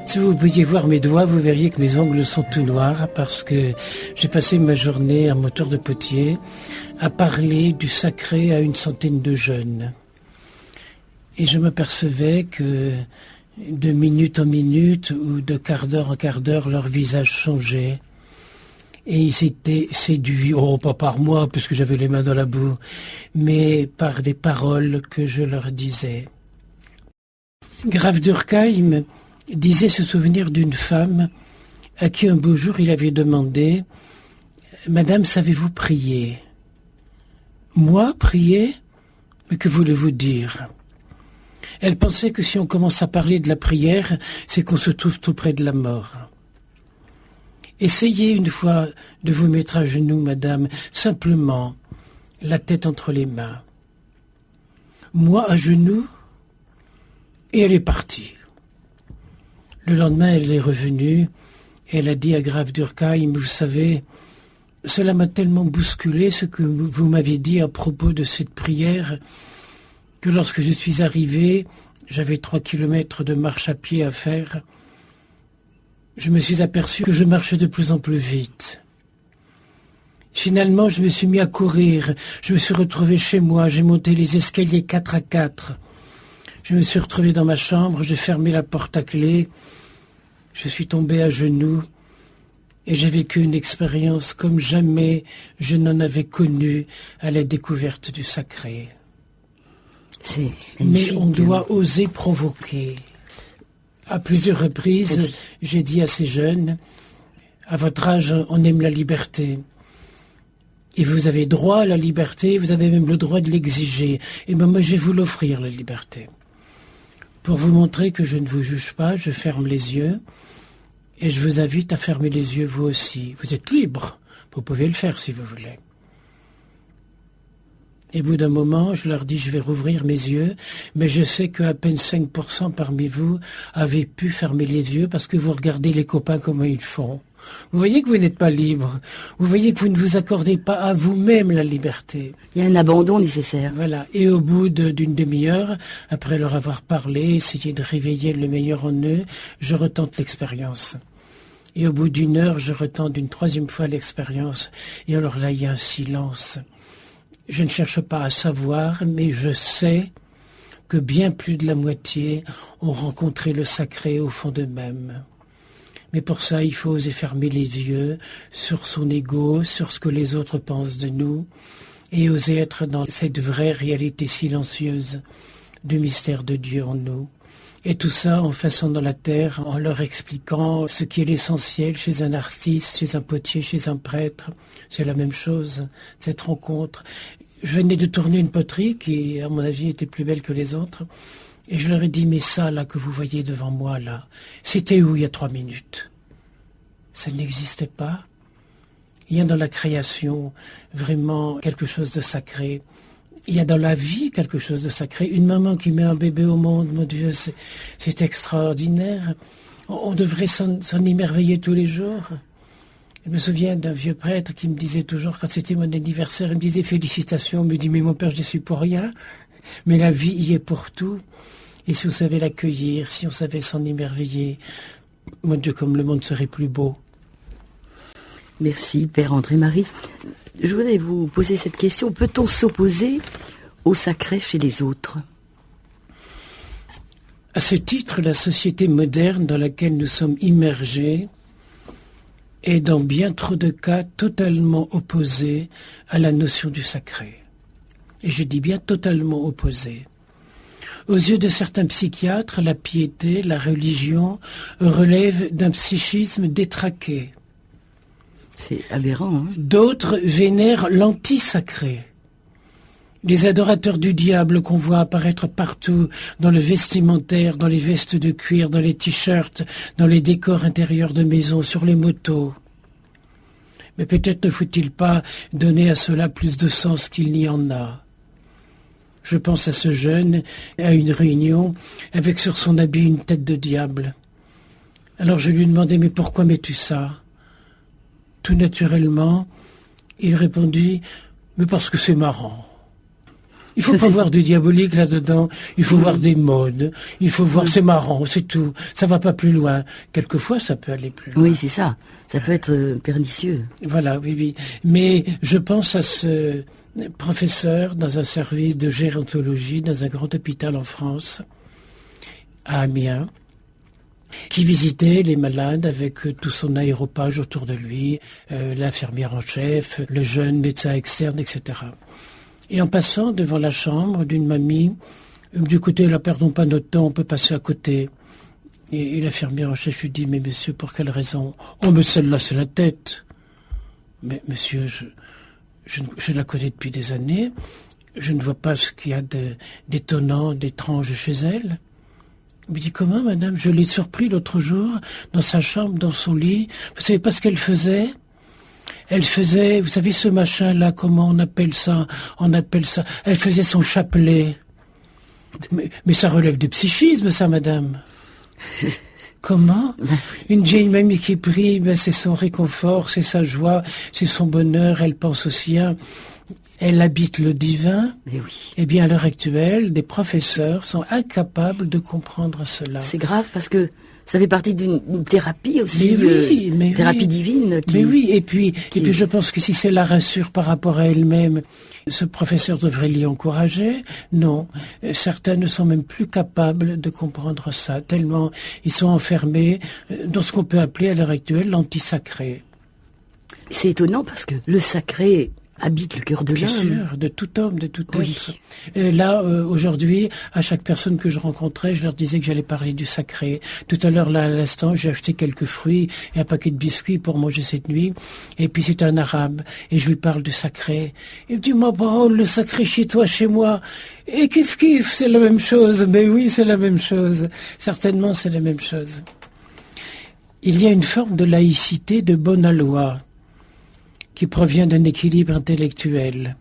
Si vous pouviez voir mes doigts, vous verriez que mes ongles sont tout noirs parce que j'ai passé ma journée en moteur de potier à parler du sacré à une centaine de jeunes. Et je m'apercevais que de minute en minute ou de quart d'heure en quart d'heure, leur visage changeait. Et ils étaient séduits, pas par moi, puisque j'avais les mains dans la boue, mais par des paroles que je leur disais. Graf Durkheim disait se souvenir d'une femme à qui un beau jour il avait demandé « Madame, savez-vous prier ?»« Moi, prier ? Mais que voulez-vous dire ?» Elle pensait que si on commence à parler de la prière, c'est qu'on se trouve tout près de la mort. Essayez une fois de vous mettre à genoux, madame, simplement, la tête entre les mains. Moi à genoux, et elle est partie. Le lendemain, elle est revenue, et elle a dit à Graf Durkheim, vous savez, cela m'a tellement bousculé ce que vous m'aviez dit à propos de cette prière, que lorsque je suis arrivé, j'avais 3 kilomètres de marche à pied à faire, je me suis aperçu que je marchais de plus en plus vite. Finalement, je me suis mis à courir, je me suis retrouvé chez moi, j'ai monté les escaliers 4 à 4. Je me suis retrouvé dans ma chambre, j'ai fermé la porte à clé, je suis tombé à genoux et j'ai vécu une expérience comme jamais je n'en avais connue à la découverte du sacré. C'est mais on doit oser provoquer. À plusieurs reprises, oui. J'ai dit à ces jeunes, à votre âge, on aime la liberté. Et vous avez droit à la liberté, vous avez même le droit de l'exiger. Et bien moi, je vais vous l'offrir, la liberté. Pour vous montrer que je ne vous juge pas, je ferme les yeux. Et je vous invite à fermer les yeux, vous aussi. Vous êtes libre. Vous pouvez le faire si vous voulez. Et au bout d'un moment, je leur dis, je vais rouvrir mes yeux, mais je sais qu'à peine 5% parmi vous avez pu fermer les yeux parce que vous regardez les copains comment ils font. Vous voyez que vous n'êtes pas libre. Vous voyez que vous ne vous accordez pas à vous-même la liberté. Il y a un abandon nécessaire. Voilà. Et au bout d'une demi-heure, après leur avoir parlé, essayé de réveiller le meilleur en eux, je retente l'expérience. Et au bout d'une heure, je retente une 3e fois l'expérience. Et alors là, il y a un silence. Je ne cherche pas à savoir, mais je sais que bien plus de la moitié ont rencontré le sacré au fond d'eux-mêmes. Mais pour ça, il faut oser fermer les yeux sur son ego, sur ce que les autres pensent de nous, et oser être dans cette vraie réalité silencieuse du mystère de Dieu en nous. Et tout ça en façonnant la terre, en leur expliquant ce qui est l'essentiel chez un artiste, chez un potier, chez un prêtre. C'est la même chose, cette rencontre. Je venais de tourner une poterie qui, à mon avis, était plus belle que les autres. Et je leur ai dit, mais ça, là, que vous voyez devant moi, là, c'était où il y a 3 minutes? Ça n'existait pas. Il y a dans la création vraiment quelque chose de sacré. Il y a dans la vie quelque chose de sacré. Une maman qui met un bébé au monde, mon Dieu, c'est extraordinaire. On devrait s'en émerveiller tous les jours. Je me souviens d'un vieux prêtre qui me disait toujours, quand c'était mon anniversaire, il me disait félicitations, il me dit, mais mon père, je suis pour rien, mais la vie y est pour tout. Et si on savait l'accueillir, si on savait s'en émerveiller, mon Dieu, comme le monde serait plus beau. Merci, Père André-Marie. Je voudrais vous poser cette question. Peut-on s'opposer au sacré chez les autres ? À ce titre, la société moderne dans laquelle nous sommes immergés est dans bien trop de cas totalement opposée à la notion du sacré. Et je dis bien totalement opposée. Aux yeux de certains psychiatres, la piété, la religion relèvent d'un psychisme détraqué. C'est aberrant, hein ? D'autres vénèrent l'anti-sacré. Les adorateurs du diable qu'on voit apparaître partout, dans le vestimentaire, dans les vestes de cuir, dans les t-shirts, dans les décors intérieurs de maisons, sur les motos. Mais peut-être ne faut-il pas donner à cela plus de sens qu'il n'y en a. Je pense à ce jeune, à une réunion, avec sur son habit une tête de diable. Alors je lui demandais, mais pourquoi mets-tu ça ? Tout naturellement, il répondit, mais parce que c'est marrant. Il faut pas voir du diabolique là-dedans. Il faut voir des modes. Il faut voir, c'est marrant, c'est tout. Ça va pas plus loin. Quelquefois, ça peut aller plus loin. Oui, c'est ça. Ça peut être pernicieux. Voilà, oui. Mais je pense à ce professeur dans un service de gérontologie dans un grand hôpital en France, à Amiens, qui visitait les malades avec tout son aéropage autour de lui, l'infirmière en chef, le jeune médecin externe, etc. Et en passant devant la chambre d'une mamie, il me dit, écoutez, là, perdons pas notre temps, on peut passer à côté. Et l'infirmière en chef lui dit, mais monsieur, pour quelle raison? Oh, mais celle-là, c'est la tête. Mais monsieur, je la connais depuis des années, je ne vois pas ce qu'il y a d'étonnant, d'étrange chez elle. Il me dit, comment, madame? Je l'ai surpris l'autre jour, dans sa chambre, dans son lit. Vous savez pas ce qu'elle faisait? Elle faisait, vous savez, ce machin-là, comment on appelle ça? Elle faisait son chapelet. Mais ça relève du psychisme, ça, madame. Comment? Une vieille mamie qui prie, ben c'est son réconfort, c'est sa joie, c'est son bonheur, elle pense au sien. Elle habite le divin. Mais oui. Eh bien, à l'heure actuelle, des professeurs sont incapables de comprendre cela. C'est grave parce que ça fait partie d'une thérapie aussi, thérapie divine. Mais oui, et puis je pense que si c'est la rassure par rapport à elle-même, ce professeur devrait l'y encourager. Non, certains ne sont même plus capables de comprendre ça, tellement ils sont enfermés dans ce qu'on peut appeler à l'heure actuelle l'anti-sacré. C'est étonnant parce que le sacré habite le cœur de l'homme. Bien sûr, de tout homme, de tout être. Oui. Et là, aujourd'hui, à chaque personne que je rencontrais, je leur disais que j'allais parler du sacré. Tout à l'heure, là, à l'instant, j'ai acheté quelques fruits et un paquet de biscuits pour manger cette nuit. Et puis, c'est un arabe. Et je lui parle du sacré. Il me dit, ma parole, le sacré chez toi, chez moi. Et kiff, c'est la même chose. Mais oui, c'est la même chose. Certainement, c'est la même chose. Il y a une forme de laïcité de bonne aloi qui provient d'un équilibre intellectuel.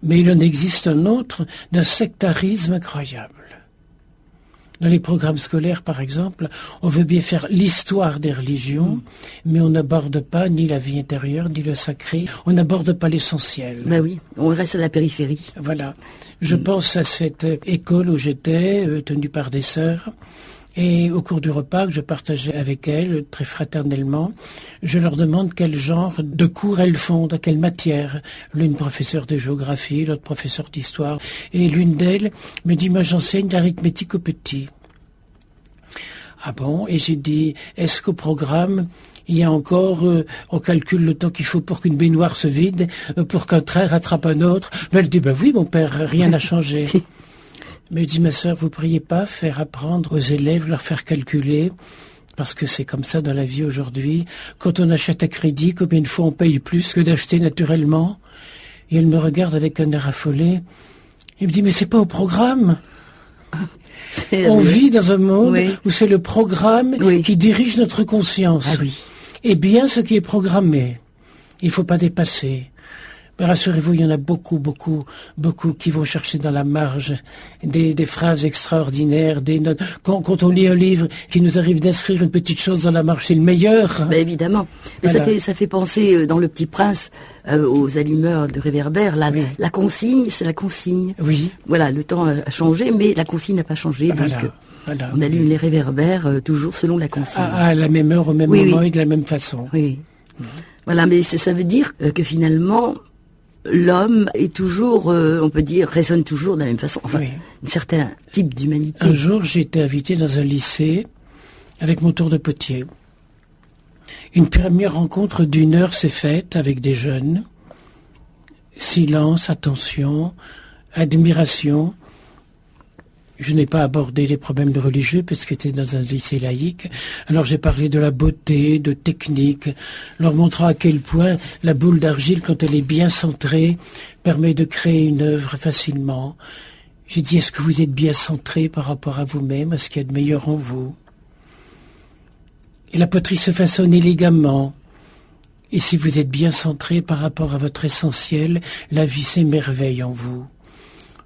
Mais il en existe un autre d'un sectarisme incroyable. Dans les programmes scolaires, par exemple, on veut bien faire l'histoire des religions, mais on n'aborde pas ni la vie intérieure, ni le sacré. On n'aborde pas l'essentiel. Ben oui, on reste à la périphérie. Voilà. Je pense à cette école où j'étais, tenue par des sœurs. Et au cours du repas que je partageais avec elles, très fraternellement, je leur demande quel genre de cours elles font, dans quelle matière. L'une professeure de géographie, l'autre professeure d'histoire. Et l'une d'elles me dit, moi j'enseigne l'arithmétique aux petits. Ah bon? Et j'ai dit, est-ce qu'au programme, il y a encore, on calcule le temps qu'il faut pour qu'une baignoire se vide, pour qu'un train rattrape un autre? Mais elle dit, ben oui mon père, rien n'a changé. Mais je dis, ma sœur, vous ne pourriez pas faire apprendre aux élèves, leur faire calculer, parce que c'est comme ça dans la vie aujourd'hui. Quand on achète à crédit, combien de fois on paye plus que d'acheter naturellement? Et elle me regarde avec un air affolé. Il me dit, mais c'est pas au programme. On vit dans un monde où c'est le programme qui dirige notre conscience. Ah oui. Et bien ce qui est programmé, il ne faut pas dépasser. Mais rassurez-vous, il y en a beaucoup qui vont chercher dans la marge des phrases extraordinaires, des notes. Quand on lit un livre qui nous arrive d'inscrire une petite chose dans la marge, c'est le meilleur. Ben évidemment. Mais voilà. ça fait penser dans Le Petit Prince aux allumeurs de réverbères. La consigne, c'est la consigne. Oui. Voilà, le temps a changé, mais la consigne n'a pas changé. Voilà. Donc, on allume les réverbères toujours selon la consigne. À la même heure, au même moment et de la même façon. Oui. Voilà, mais ça veut dire que finalement, l'homme est toujours, on peut dire, raisonne toujours de la même façon. Enfin, un certain type d'humanité. Un jour, j'ai été invité dans un lycée avec mon tour de potier. Une première rencontre d'1 heure s'est faite avec des jeunes. Silence, attention, admiration. Je n'ai pas abordé les problèmes de religieux parce que c'était dans un lycée laïque. Alors j'ai parlé de la beauté, de technique, leur montrant à quel point la boule d'argile, quand elle est bien centrée, permet de créer une œuvre facilement. J'ai dit, est-ce que vous êtes bien centré par rapport à vous-même, à ce qu'il y a de meilleur en vous? Et la poterie se façonne élégamment. Et si vous êtes bien centré par rapport à votre essentiel, la vie s'émerveille en vous.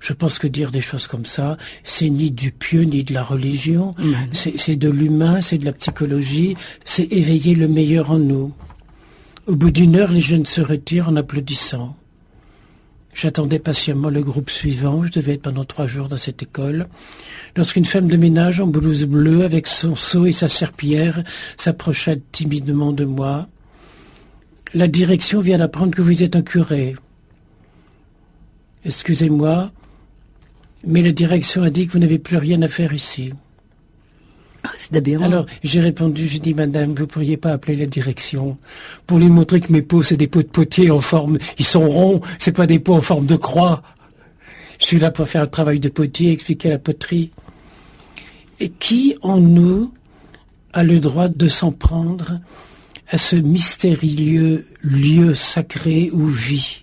Je pense que dire des choses comme ça, c'est ni du pieux ni de la religion, c'est de l'humain, c'est de la psychologie, c'est éveiller le meilleur en nous. Au bout d'1 heure, les jeunes se retirent en applaudissant. J'attendais patiemment le groupe suivant, je devais être pendant 3 jours dans cette école, lorsqu'une femme de ménage en blouse bleue, avec son seau et sa serpillière, s'approcha timidement de moi. « La direction vient d'apprendre que vous êtes un curé. » « Excusez-moi, mais la direction a dit que vous n'avez plus rien à faire ici. » C'est aberrant. Alors, j'ai répondu, j'ai dit, madame, vous pourriez pas appeler la direction pour lui montrer que mes pots, c'est des pots de potier en forme, ils sont ronds, c'est pas des pots en forme de croix. Je suis là pour faire un travail de potier, expliquer la poterie. Et qui, en nous, a le droit de s'en prendre à ce mystérieux lieu sacré où vit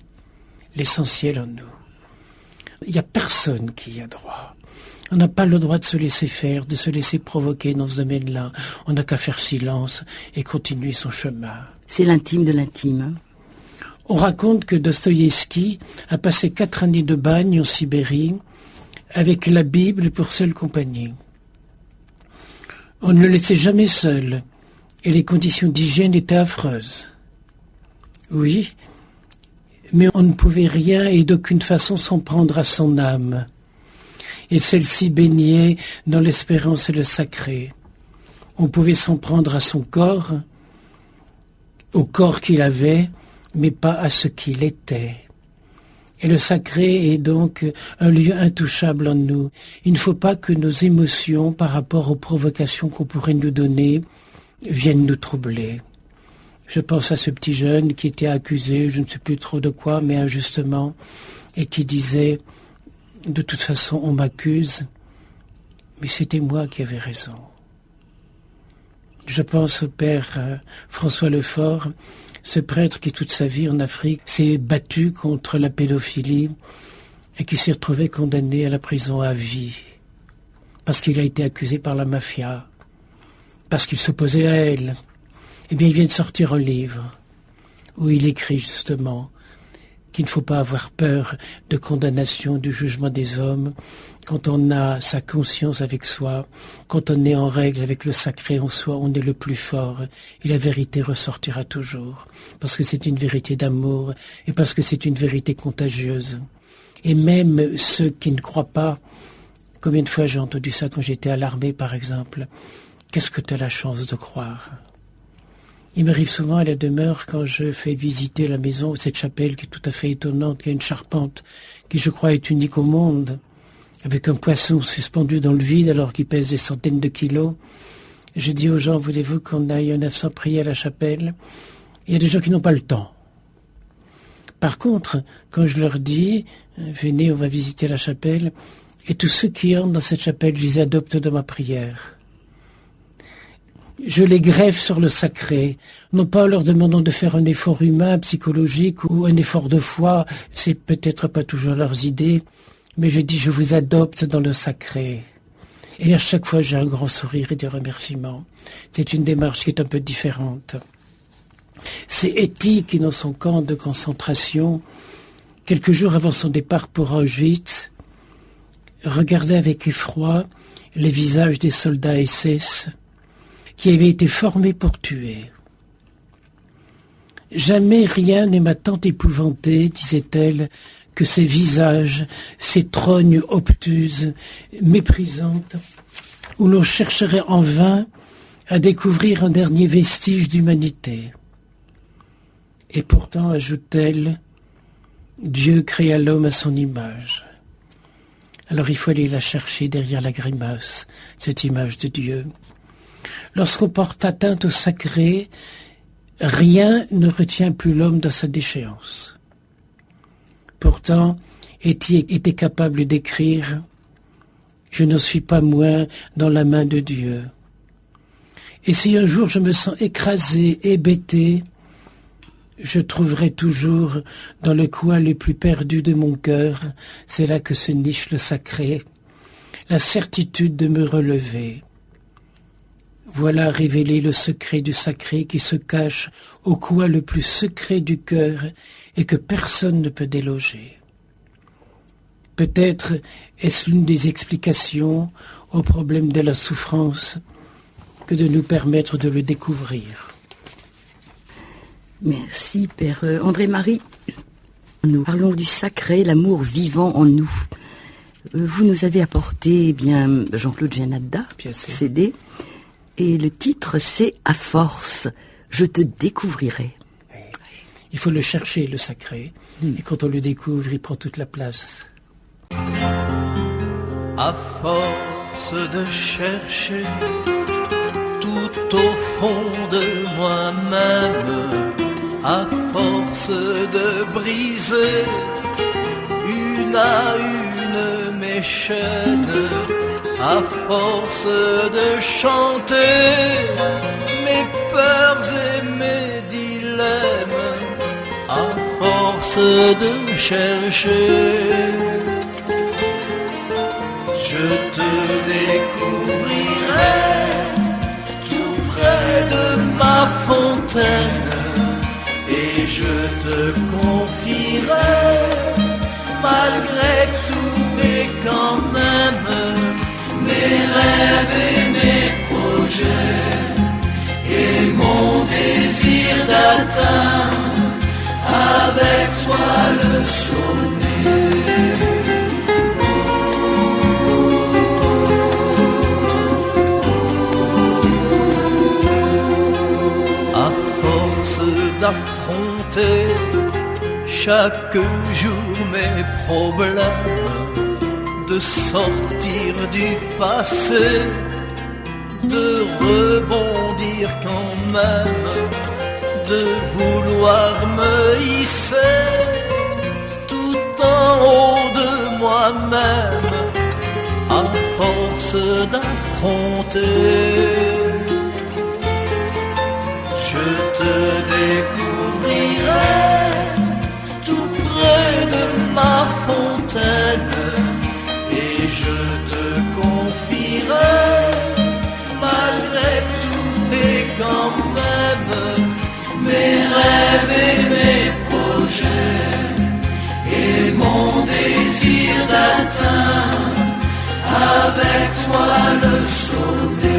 l'essentiel en nous? Il n'y a personne qui y a droit. On n'a pas le droit de se laisser faire, de se laisser provoquer dans ce domaine-là. On n'a qu'à faire silence et continuer son chemin. C'est l'intime de l'intime. On raconte que Dostoïevski a passé 4 années de bagne en Sibérie avec la Bible pour seule compagnie. On ne le laissait jamais seul et les conditions d'hygiène étaient affreuses. Oui, mais on ne pouvait rien et d'aucune façon s'en prendre à son âme. Et celle-ci baignait dans l'espérance et le sacré. On pouvait s'en prendre à son corps, au corps qu'il avait, mais pas à ce qu'il était. Et le sacré est donc un lieu intouchable en nous. Il ne faut pas que nos émotions, par rapport aux provocations qu'on pourrait nous donner, viennent nous troubler. Je pense à ce petit jeune qui était accusé, je ne sais plus trop de quoi, mais injustement, et qui disait « De toute façon, on m'accuse, mais c'était moi qui avais raison. » Je pense au père François Lefort, ce prêtre qui toute sa vie en Afrique s'est battu contre la pédophilie et qui s'est retrouvé condamné à la prison à vie, parce qu'il a été accusé par la mafia, parce qu'il s'opposait à elle. Eh bien, il vient de sortir un livre où il écrit justement qu'il ne faut pas avoir peur de condamnation, du jugement des hommes, quand on a sa conscience avec soi, quand on est en règle avec le sacré en soi, on est le plus fort, et la vérité ressortira toujours, parce que c'est une vérité d'amour, et parce que c'est une vérité contagieuse. Et même ceux qui ne croient pas, combien de fois j'ai entendu ça quand j'étais à l'armée, par exemple, qu'est-ce que tu as la chance de croire ? Il m'arrive souvent à la demeure, quand je fais visiter la maison, cette chapelle qui est tout à fait étonnante, qui a une charpente, qui je crois est unique au monde, avec un poisson suspendu dans le vide alors qu'il pèse des centaines de kilos. Je dis aux gens, voulez-vous qu'on aille un instant prier à la chapelle? Il y a des gens qui n'ont pas le temps. Par contre, quand je leur dis, venez, on va visiter la chapelle, et tous ceux qui entrent dans cette chapelle, je les adopte dans ma prière. Je les greffe sur le sacré, non pas en leur demandant de faire un effort humain, psychologique ou un effort de foi, c'est peut-être pas toujours leurs idées, mais je dis je vous adopte dans le sacré. Et à chaque fois j'ai un grand sourire et des remerciements. C'est une démarche qui est un peu différente. C'est Etty qui, dans son camp de concentration, quelques jours avant son départ pour Auschwitz, regardait avec effroi les visages des soldats SS qui avaient été formés pour tuer. Jamais rien ne m'a tant épouvantée, disait-elle, que ces visages, ces trognes obtuses, méprisantes, où l'on chercherait en vain à découvrir un dernier vestige d'humanité. Et pourtant, ajoute-t-elle, Dieu créa l'homme à son image. Alors il faut aller la chercher derrière la grimace, cette image de Dieu. Lorsqu'on porte atteinte au sacré, rien ne retient plus l'homme dans sa déchéance. Pourtant, Etty était capable d'écrire « Je ne suis pas moins dans la main de Dieu ». Et si un jour je me sens écrasé, hébété, je trouverai toujours dans le coin le plus perdu de mon cœur, c'est là que se niche le sacré, la certitude de me relever. Voilà révélé le secret du sacré qui se cache au coin le plus secret du cœur et que personne ne peut déloger. Peut-être est-ce l'une des explications au problème de la souffrance que de nous permettre de le découvrir. Merci, Père André-Marie. Nous parlons du sacré, l'amour vivant en nous. Vous nous avez apporté Jean-Claude Gianadda, CD, et le titre c'est « À force, je te découvrirai ». Il faut le chercher, le sacré, et quand on le découvre, il prend toute la place. À force de chercher tout au fond de moi-même, à force de briser une à une mes chaînes, à force de chanter mes peurs et mes dilemmes, à force de chercher, je te découvrirai tout près de ma fontaine, et je te confierai malgré tout et quand même mes rêves et mes projets et mon désir d'atteindre avec toi le sommet. À force d'affronter chaque jour mes problèmes, de sortir du passé, de rebondir quand même, de vouloir me hisser tout en haut de moi-même, à force d'affronter, je te découvrirai tout près de ma fontaine, et je te confierai malgré tout et quand même mes rêves et mes projets et mon désir d'atteindre avec toi le sommet.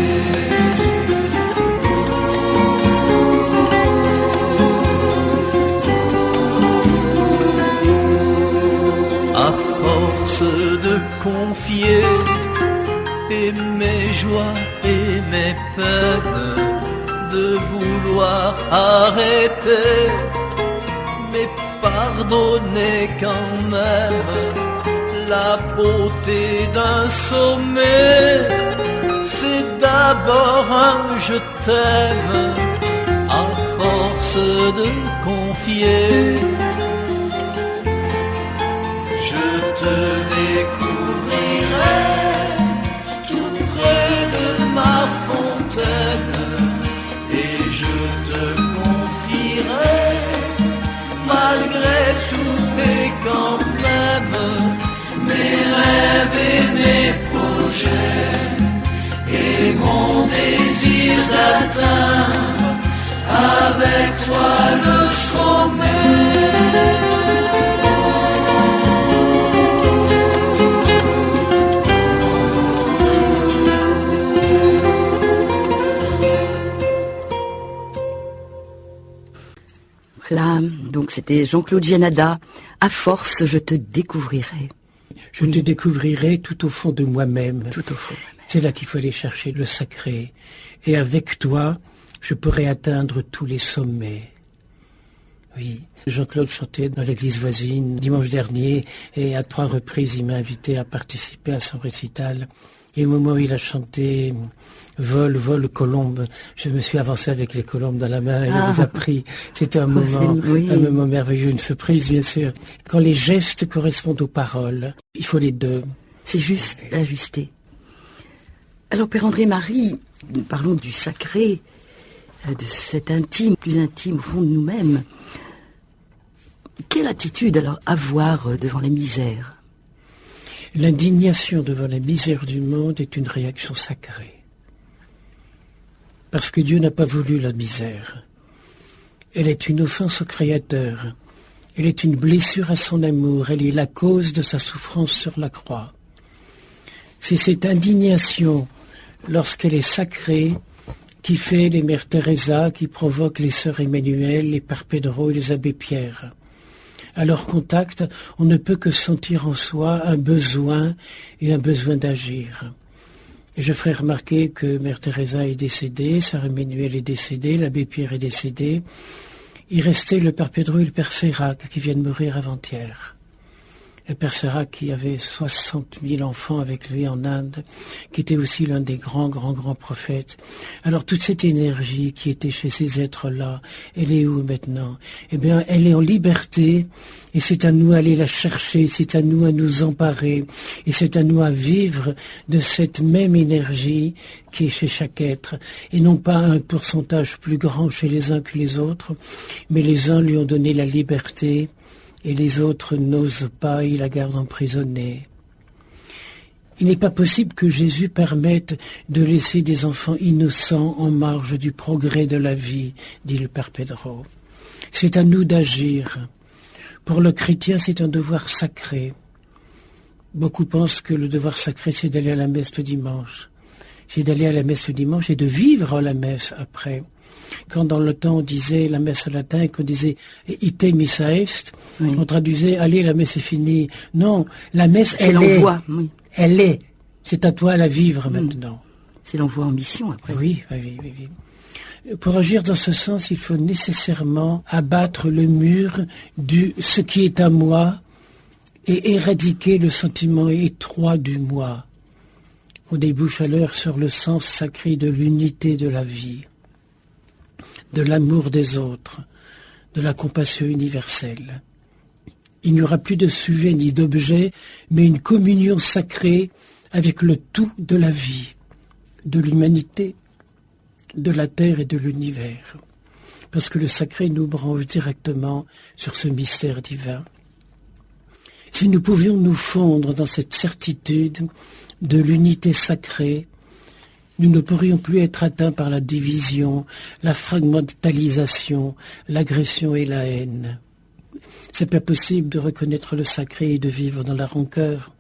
À force de confier et mes joies et mes peines, de vouloir arrêter, mais pardonner quand même, la beauté d'un sommet, c'est d'abord un je t'aime, à force de confier. Je te découvrirai tout près de ma fontaine, et je te confierai malgré tout et quand même mes rêves et mes projets et mon désir d'atteindre avec toi le sommet. Voilà, donc c'était Jean-Claude Gianadda. À force, je te découvrirai. Je te découvrirai tout au fond de moi-même. Tout au fond. C'est là qu'il faut aller chercher le sacré. Et avec toi, je pourrai atteindre tous les sommets. Oui, Jean-Claude chantait dans l'église voisine dimanche dernier, et à 3 reprises, il m'a invité à participer à son récital. Et au moment où il a chanté « Vol, vol, colombe », je me suis avancé avec les colombes dans la main et il les a pris. C'était un moment merveilleux, une surprise bien sûr. Quand les gestes correspondent aux paroles, il faut les deux. C'est juste ajuster. Alors Père André-Marie, nous parlons du sacré, de cet intime, plus intime au fond de nous-mêmes. Quelle attitude alors avoir devant la misère ? L'indignation devant la misère du monde est une réaction sacrée. Parce que Dieu n'a pas voulu la misère. Elle est une offense au Créateur. Elle est une blessure à son amour. Elle est la cause de sa souffrance sur la croix. C'est cette indignation, lorsqu'elle est sacrée, qui fait les mères Teresa, qui provoque les sœurs Emmanuel, les pères Pedro et les abbés Pierre. À leur contact, on ne peut que sentir en soi un besoin et un besoin d'agir. Et je ferai remarquer que Mère Teresa est décédée, Sœur Emmanuelle est décédée, l'abbé Pierre est décédé. Il restait le Père Pedro et le Père Sérac qui viennent mourir avant-hier. Le Père Sérac qui avait 60 000 enfants avec lui en Inde, qui était aussi l'un des grands prophètes. Alors toute cette énergie qui était chez ces êtres-là, elle est où maintenant? Eh bien, elle est en liberté et c'est à nous d'aller la chercher, c'est à nous à nous emparer et c'est à nous à vivre de cette même énergie qui est chez chaque être et non pas un pourcentage plus grand chez les uns que les autres, mais les uns lui ont donné la liberté et les autres n'osent pas, ils la gardent emprisonnée. Il n'est pas possible que Jésus permette de laisser des enfants innocents en marge du progrès de la vie, dit le Père Pedro. C'est à nous d'agir. Pour le chrétien, c'est un devoir sacré. Beaucoup pensent que le devoir sacré, c'est d'aller à la messe le dimanche. C'est d'aller à la messe le dimanche et de vivre la messe après. Quand dans le temps on disait la messe en latin et qu'on disait ite missa est, oui. On traduisait allez, la messe est finie. Non, la messe c'est l'envoi, oui. Elle est. C'est à toi à la vivre maintenant. C'est l'envoi en mission après. Oui. Pour agir dans ce sens, il faut nécessairement abattre le mur du ce qui est à moi et éradiquer le sentiment étroit du moi. On débouche alors sur le sens sacré de l'unité de la vie, de l'amour des autres, de la compassion universelle. Il n'y aura plus de sujet ni d'objet, mais une communion sacrée avec le tout de la vie, de l'humanité, de la terre et de l'univers. Parce que le sacré nous branche directement sur ce mystère divin. Si nous pouvions nous fondre dans cette certitude de l'unité sacrée, nous ne pourrions plus être atteints par la division, la fragmentalisation, l'agression et la haine. C'est pas possible de reconnaître le sacré et de vivre dans la rancœur.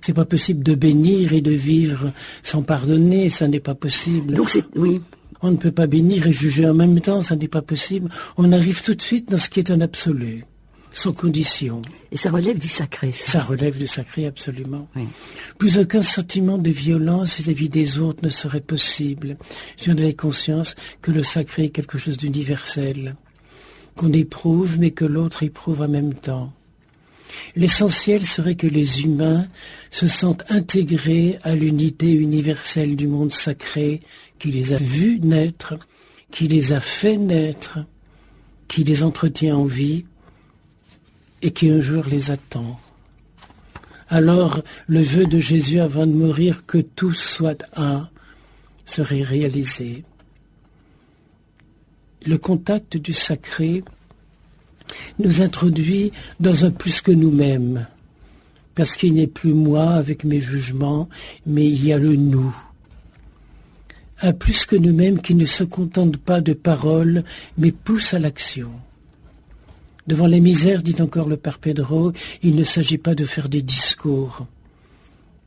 C'est pas possible de bénir et de vivre sans pardonner, ça n'est pas possible. Donc oui. On ne peut pas bénir et juger en même temps, ça n'est pas possible. On arrive tout de suite dans ce qui est un absolu, sans condition. Et ça relève du sacré, ça. Ça relève du sacré, absolument. Oui. Plus aucun sentiment de violence vis-à-vis des autres ne serait possible si on avait conscience que le sacré est quelque chose d'universel, qu'on éprouve mais que l'autre éprouve en même temps. L'essentiel serait que les humains se sentent intégrés à l'unité universelle du monde sacré qui les a vus naître, qui les a fait naître, qui les entretient en vie et qui un jour les attend. Alors, le vœu de Jésus avant de mourir, que tous soient un, serait réalisé. Le contact du sacré nous introduit dans un plus que nous-mêmes, parce qu'il n'est plus moi avec mes jugements, mais il y a le nous. Un plus que nous-mêmes qui ne se contente pas de paroles, mais pousse à l'action. Devant les misères, dit encore le Père Pedro, il ne s'agit pas de faire des discours,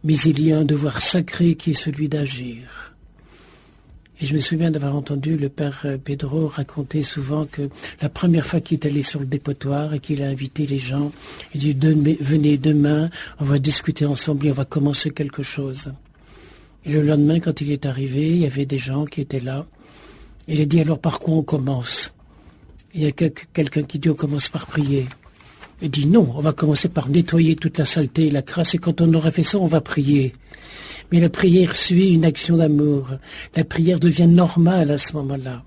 mais il y a un devoir sacré qui est celui d'agir. Et je me souviens d'avoir entendu le Père Pedro raconter souvent que la première fois qu'il est allé sur le dépotoir et qu'il a invité les gens, il dit « Venez demain, on va discuter ensemble et on va commencer quelque chose ». Et le lendemain, quand il est arrivé, il y avait des gens qui étaient là. Et il a dit « Alors par quoi on commence ?» Il y a quelqu'un qui dit « On commence par prier ». Il dit « Non, on va commencer par nettoyer toute la saleté et la crasse et quand on aura fait ça, on va prier ». Mais la prière suit une action d'amour. La prière devient normale à ce moment-là.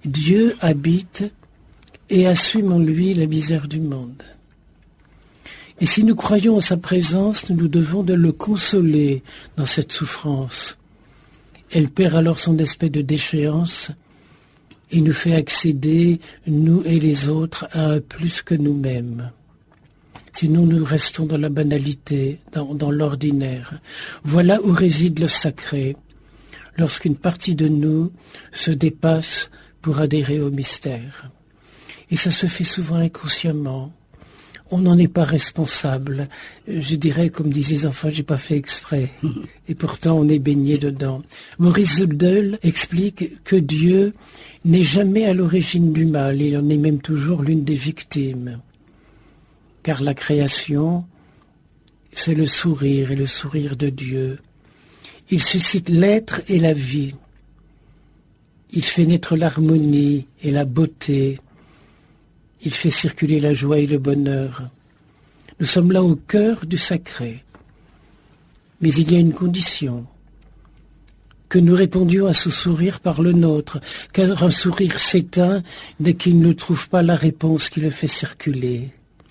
Dieu habite et assume en lui la misère du monde. Et si nous croyons en sa présence, nous devons de le consoler dans cette souffrance. Elle perd alors son aspect de déchéance et nous fait accéder, nous et les autres, à un plus que nous-mêmes. Sinon, nous restons dans la banalité, dans l'ordinaire. Voilà où réside le sacré, lorsqu'une partie de nous se dépasse pour adhérer au mystère. Et ça se fait souvent inconsciemment. On n'en est pas responsable. Je dirais, comme disent les enfants, j'ai pas fait exprès. Et pourtant, on est baigné dedans. Maurice Zubdel explique que Dieu n'est jamais à l'origine du mal. Il en est même toujours l'une des victimes. car la création, c'est le sourire et le sourire de Dieu. Il suscite l'être et la vie. Il fait naître l'harmonie et la beauté. Il fait circuler la joie et le bonheur. Nous sommes là au cœur du sacré. Mais il y a une condition. Que nous répondions à ce sourire par le nôtre, car un sourire s'éteint dès qu'il ne trouve pas la réponse qui le fait circuler.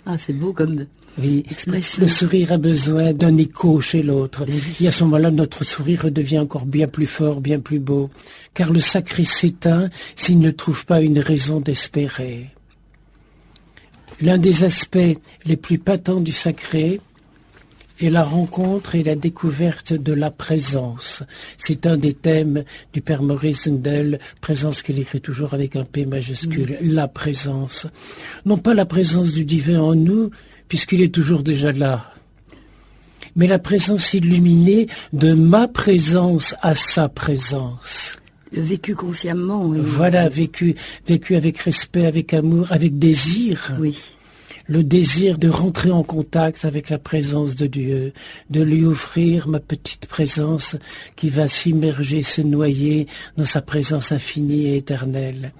Ah, c'est beau comme oui, expression. Le sourire a besoin d'un écho chez l'autre. Et à ce moment-là, notre sourire devient encore bien plus fort, bien plus beau. Car le sacré s'éteint s'il ne trouve pas une raison d'espérer. L'un des aspects les plus patents du sacré est la rencontre et la découverte de la présence. C'est un des thèmes du Père Maurice Zundel, présence qu'il écrit toujours avec un P majuscule, la présence. Non pas la présence du divin en nous, puisqu'il est toujours déjà là, mais la présence illuminée de ma présence à sa présence. Vécu consciemment. Oui. Voilà, vécu avec respect, avec amour, avec désir. Oui. Le désir de rentrer en contact avec la présence de Dieu, de lui offrir ma petite présence qui va s'immerger, se noyer dans sa présence infinie et éternelle.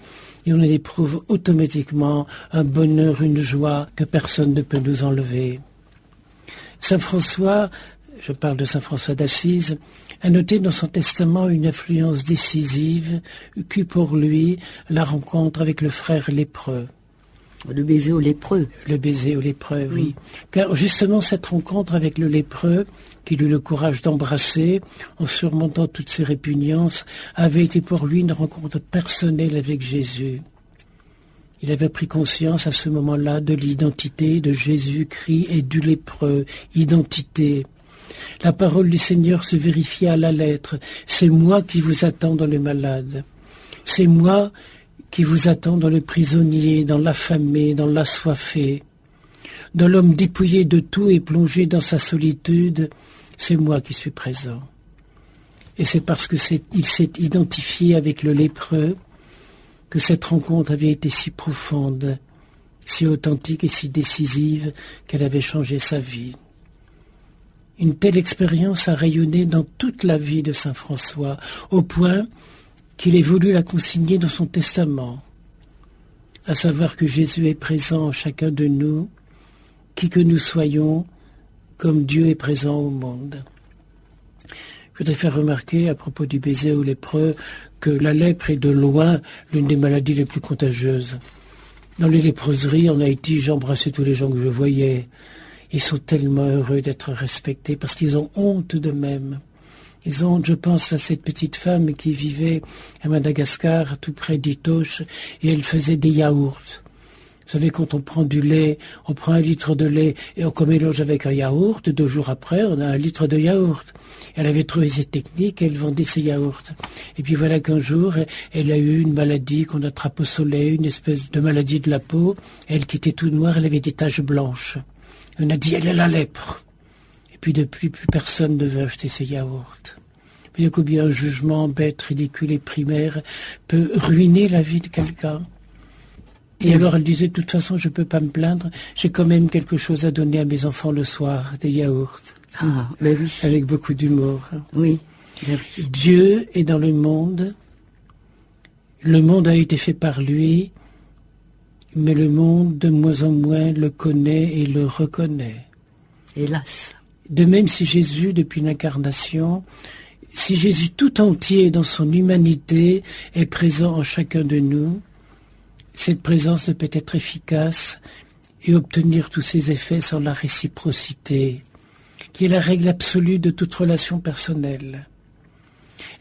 Et on éprouve automatiquement un bonheur, une joie que personne ne peut nous enlever. Saint François, je parle de Saint François d'Assise, a noté dans son testament une influence décisive qu'eut pour lui la rencontre avec le frère lépreux. Le baiser au lépreux. Le baiser au lépreux, oui. Car justement cette rencontre avec le lépreux, qu'il eut le courage d'embrasser, en surmontant toutes ses répugnances, avait été pour lui une rencontre personnelle avec Jésus. Il avait pris conscience à ce moment-là de l'identité de Jésus-Christ et du lépreux, identité. La parole du Seigneur se vérifia à la lettre. C'est moi qui vous attends dans le malade. C'est moi qui vous attend dans le prisonnier, dans l'affamé, dans l'assoiffé. Dans l'homme dépouillé de tout et plongé dans sa solitude, c'est moi qui suis présent. Et c'est parce qu'il s'est identifié avec le lépreux que cette rencontre avait été si profonde, si authentique et si décisive qu'elle avait changé sa vie. Une telle expérience a rayonné dans toute la vie de saint François, au point qu'il ait voulu la consigner dans son testament, à savoir que Jésus est présent en chacun de nous, qui que nous soyons, comme Dieu est présent au monde. Je voudrais faire remarquer, à propos du baiser au lépreux, que la lèpre est de loin l'une des maladies les plus contagieuses. Dans les léproseries en Haïti, j'embrassais tous les gens que je voyais. Ils sont tellement heureux d'être respectés parce qu'ils ont honte d'eux-mêmes. Ils ont honte, je pense à cette petite femme qui vivait à Madagascar, tout près d'Itoche, et elle faisait des yaourts. Vous savez, quand on prend du lait, on prend 1 litre de lait et on mélange avec un yaourt. 2 jours après, on a 1 litre de yaourt. Elle avait trouvé cette technique, elle vendait ses yaourts. Et puis voilà qu'un jour, elle a eu une maladie qu'on attrape au soleil, une espèce de maladie de la peau. Elle qui était toute noire, elle avait des taches blanches. On a dit, elle a la lèpre. Et puis depuis, plus personne ne veut acheter ses yaourts. Vous voyez combien un jugement bête, ridicule et primaire peut ruiner la vie de quelqu'un. Et alors elle disait, de toute façon, je ne peux pas me plaindre, j'ai quand même quelque chose à donner à mes enfants le soir, des yaourts. Ah, ben oui. Avec beaucoup d'humour. Oui. Ben oui. Dieu est dans le monde a été fait par lui, mais le monde, de moins en moins, le connaît et le reconnaît. Hélas. De même, si Jésus, depuis l'incarnation, si Jésus tout entier dans son humanité est présent en chacun de nous, cette présence ne peut être efficace et obtenir tous ses effets sans la réciprocité, qui est la règle absolue de toute relation personnelle.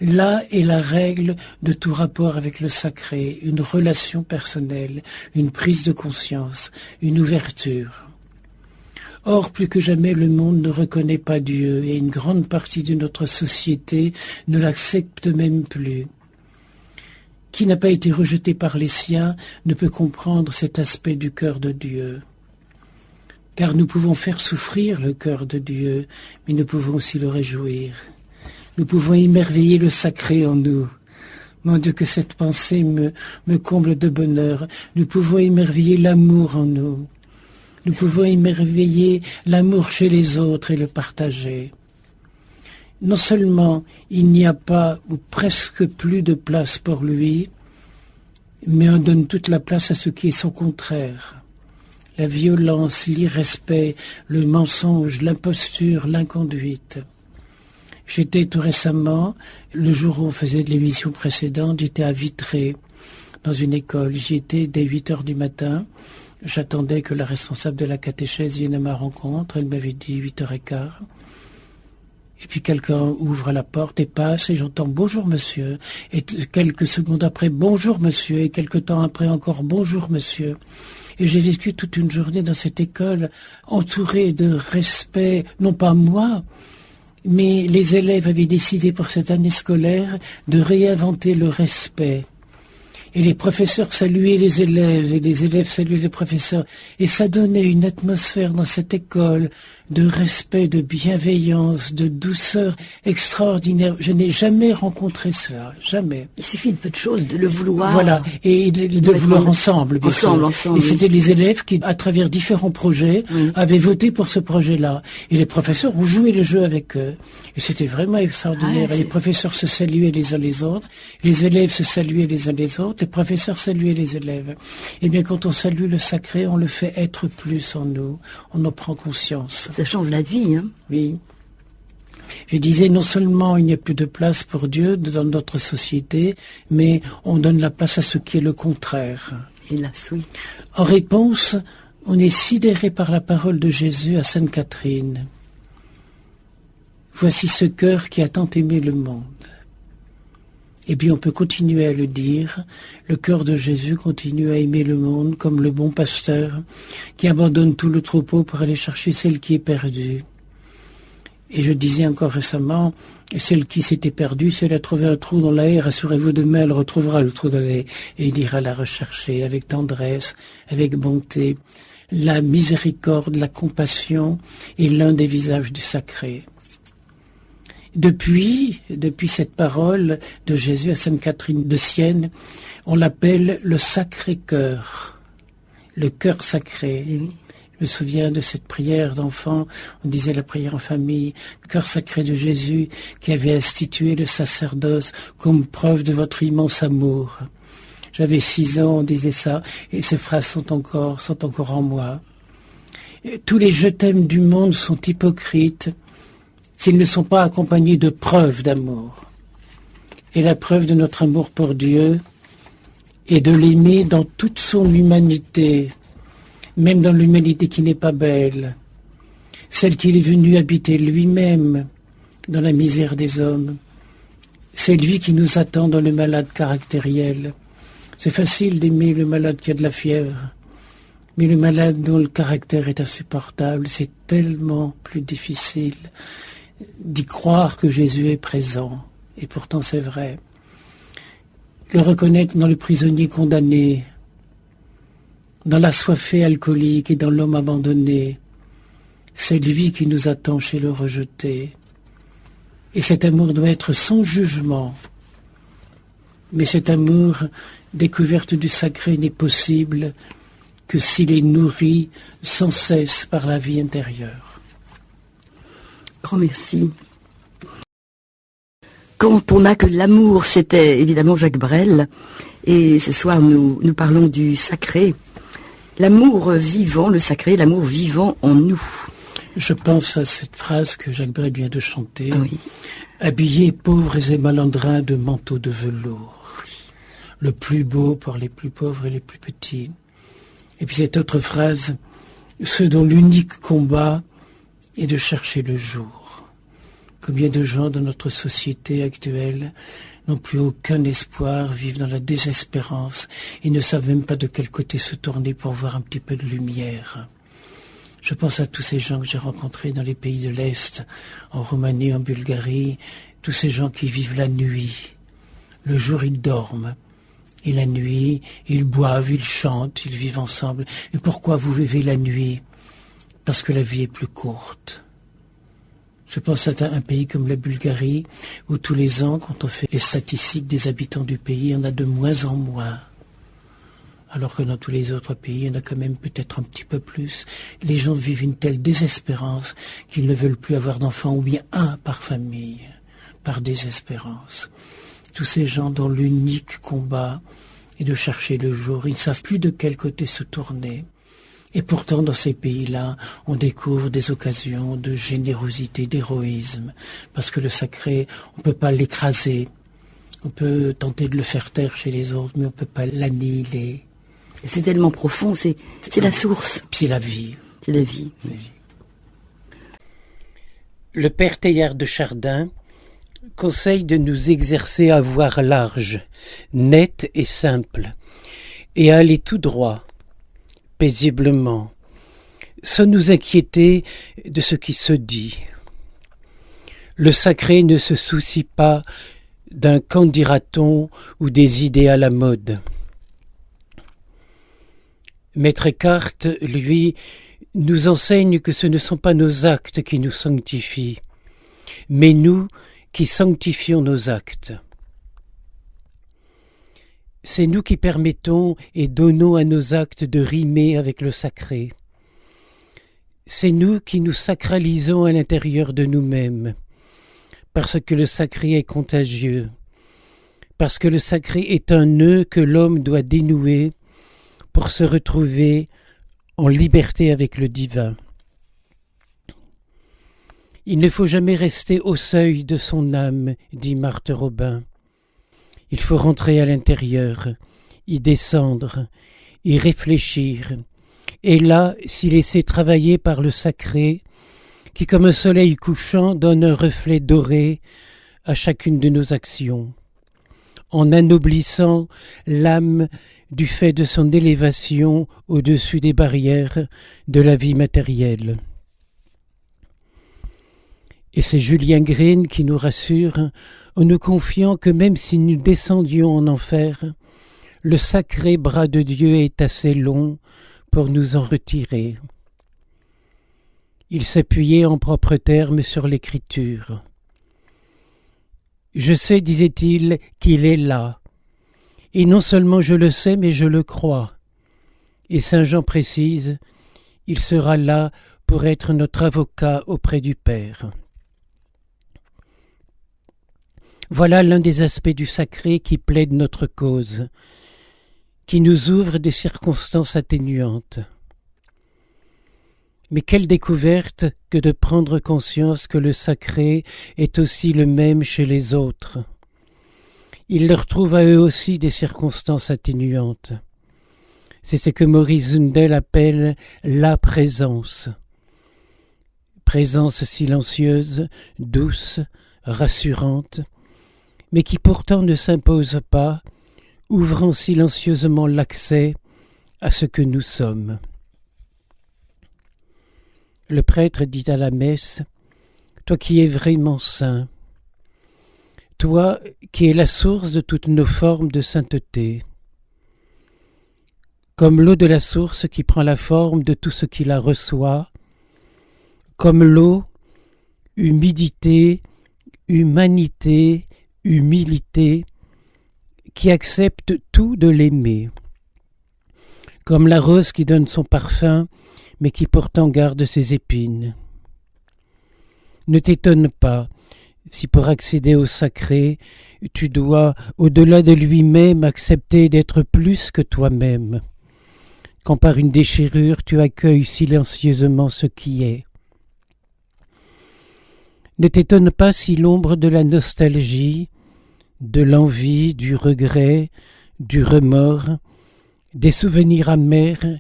Là est la règle de tout rapport avec le sacré, une relation personnelle, une prise de conscience, une ouverture. Or, plus que jamais, le monde ne reconnaît pas Dieu et une grande partie de notre société ne l'accepte même plus. Qui n'a pas été rejeté par les siens ne peut comprendre cet aspect du cœur de Dieu. Car nous pouvons faire souffrir le cœur de Dieu, mais nous pouvons aussi le réjouir. Nous pouvons émerveiller le sacré en nous. Mon Dieu, que cette pensée me comble de bonheur. Nous pouvons émerveiller l'amour en nous. Nous pouvons émerveiller l'amour chez les autres et le partager. Non seulement il n'y a pas ou presque plus de place pour lui, mais on donne toute la place à ce qui est son contraire. La violence, l'irrespect, le mensonge, l'imposture, l'inconduite. J'étais tout récemment, le jour où on faisait de l'émission précédente, j'étais à Vitré, dans une école. J'y étais dès 8h du matin. J'attendais que la responsable de la catéchèse vienne à ma rencontre. Elle m'avait dit 8h15. Et puis quelqu'un ouvre la porte et passe et j'entends « Bonjour monsieur ». Et quelques secondes après « Bonjour monsieur ». Et quelques temps après encore « Bonjour monsieur ». Et j'ai vécu toute une journée dans cette école entourée de respect, non pas moi, mais les élèves avaient décidé pour cette année scolaire de réinventer le respect. Et les professeurs saluaient les élèves, et les élèves saluaient les professeurs. Et ça donnait une atmosphère dans cette école de respect, de bienveillance, de douceur extraordinaire. Je n'ai jamais rencontré cela, jamais. Il suffit de peu de choses, de le vouloir. Voilà, et de le vouloir ensemble, bien sûr. Ensemble. Et c'était les élèves qui, à travers différents projets, avaient voté pour ce projet-là. Et les professeurs ont joué le jeu avec eux. Et c'était vraiment extraordinaire. Et les professeurs se saluaient les uns les autres, les élèves se saluaient les uns les autres, les professeurs saluaient les élèves. Eh bien, quand on salue le sacré, on le fait être plus en nous. On en prend conscience. Ça change la vie, hein. Oui. Je disais, non seulement il n'y a plus de place pour Dieu dans notre société, mais on donne la place à ce qui est le contraire. Hélas, oui. En réponse, on est sidéré par la parole de Jésus à Sainte Catherine. Voici ce cœur qui a tant aimé le monde. Et puis on peut continuer à le dire, le cœur de Jésus continue à aimer le monde comme le bon pasteur qui abandonne tout le troupeau pour aller chercher celle qui est perdue. Et je disais encore récemment, celle qui s'était perdue, si elle a trouvé un trou dans la haie, rassurez-vous, demain elle retrouvera le trou dans la haie et il ira la rechercher avec tendresse, avec bonté. La miséricorde, la compassion est l'un des visages du sacré. Depuis cette parole de Jésus à Sainte Catherine de Sienne, on l'appelle le Sacré-Cœur, le cœur sacré. Je me souviens de cette prière d'enfant, on disait la prière en famille, cœur sacré de Jésus qui avait institué le sacerdoce comme preuve de votre immense amour. J'avais 6 ans, on disait ça, et ces phrases sont encore en moi. Et tous les je t'aime du monde sont hypocrites s'ils ne sont pas accompagnés de preuves d'amour. Et la preuve de notre amour pour Dieu est de l'aimer dans toute son humanité, même dans l'humanité qui n'est pas belle, celle qu'il est venu habiter lui-même dans la misère des hommes. C'est lui qui nous attend dans le malade caractériel. C'est facile d'aimer le malade qui a de la fièvre, mais le malade dont le caractère est insupportable, c'est tellement plus difficile d'y croire que Jésus est présent. Et pourtant c'est vrai. Le reconnaître dans le prisonnier condamné, dans l'assoiffé alcoolique et dans l'homme abandonné, c'est lui qui nous attend chez le rejeté. Et cet amour doit être sans jugement. Mais cet amour, découverte du sacré, n'est possible que s'il est nourri sans cesse par la vie intérieure. Grand merci. Quand on n'a que l'amour, c'était évidemment Jacques Brel. Et ce soir, nous parlons du sacré. L'amour vivant, le sacré, l'amour vivant en nous. Je pense à cette phrase que Jacques Brel vient de chanter. Ah oui. Habillés pauvres et malandrins de manteaux de velours. Le plus beau pour les plus pauvres et les plus petits. Et puis cette autre phrase, ceux dont l'unique combat est de chercher le jour. Combien de gens dans notre société actuelle n'ont plus aucun espoir, vivent dans la désespérance et ne savent même pas de quel côté se tourner pour voir un petit peu de lumière. Je pense à tous ces gens que j'ai rencontrés dans les pays de l'Est, en Roumanie, en Bulgarie, tous ces gens qui vivent la nuit. Le jour, ils dorment. Et la nuit, ils boivent, ils chantent, ils vivent ensemble. Et pourquoi vous vivez la nuit ? Parce que la vie est plus courte. Je pense à un pays comme la Bulgarie, où tous les ans, quand on fait les statistiques des habitants du pays, on a de moins en moins. alors que dans tous les autres pays, il y en a quand même peut-être un petit peu plus. Les gens vivent une telle désespérance qu'ils ne veulent plus avoir d'enfants, ou bien un par famille, par désespérance. Tous ces gens dont l'unique combat est de chercher le jour, ils ne savent plus de quel côté se tourner. Et pourtant, dans ces pays-là, on découvre des occasions de générosité, d'héroïsme, parce que le sacré, on ne peut pas l'écraser. On peut tenter de le faire taire chez les autres, mais on ne peut pas l'annihiler. C'est tellement profond, c'est la source. Puis c'est la vie. C'est la vie. Le père Teilhard de Chardin conseille de nous exercer à voir large, net et simple, et à aller tout droit, paisiblement, sans nous inquiéter de ce qui se dit. Le sacré ne se soucie pas d'un qu'en dira-t-on ou des idées à la mode. Maître Eckhart, lui, nous enseigne que ce ne sont pas nos actes qui nous sanctifient, mais nous qui sanctifions nos actes. C'est nous qui permettons et donnons à nos actes de rimer avec le sacré. C'est nous qui nous sacralisons à l'intérieur de nous-mêmes, parce que le sacré est contagieux, parce que le sacré est un nœud que l'homme doit dénouer pour se retrouver en liberté avec le divin. Il ne faut jamais rester au seuil de son âme, dit Marthe Robin. Il faut rentrer à l'intérieur, y descendre, y réfléchir, et là s'y laisser travailler par le sacré, qui comme un soleil couchant donne un reflet doré à chacune de nos actions, en anoblissant l'âme du fait de son élévation au-dessus des barrières de la vie matérielle. Et c'est Julien Green qui nous rassure en nous confiant que même si nous descendions en enfer, le sacré bras de Dieu est assez long pour nous en retirer. Il s'appuyait en propres termes sur l'Écriture. « Je sais, disait-il, qu'il est là. Et non seulement je le sais, mais je le crois. Et saint Jean précise, il sera là pour être notre avocat auprès du Père. » Voilà l'un des aspects du sacré qui plaide notre cause, qui nous ouvre des circonstances atténuantes. Mais quelle découverte que de prendre conscience que le sacré est aussi le même chez les autres. Il leur trouve à eux aussi des circonstances atténuantes. C'est ce que Maurice Zundel appelle la présence. Présence silencieuse, douce, rassurante, mais qui pourtant ne s'impose pas, ouvrant silencieusement l'accès à ce que nous sommes. Le prêtre dit à la messe, « Toi qui es vraiment saint, toi qui es la source de toutes nos formes de sainteté, comme l'eau de la source qui prend la forme de tout ce qui la reçoit, comme l'eau, humidité, humanité, humilité, qui accepte tout de l'aimer, comme la rose qui donne son parfum, mais qui pourtant garde ses épines. Ne t'étonne pas si pour accéder au sacré, tu dois, au-delà de lui-même, accepter d'être plus que toi-même, quand par une déchirure tu accueilles silencieusement ce qui est. Ne t'étonne pas si l'ombre de la nostalgie, de l'envie, du regret, du remords, des souvenirs amers,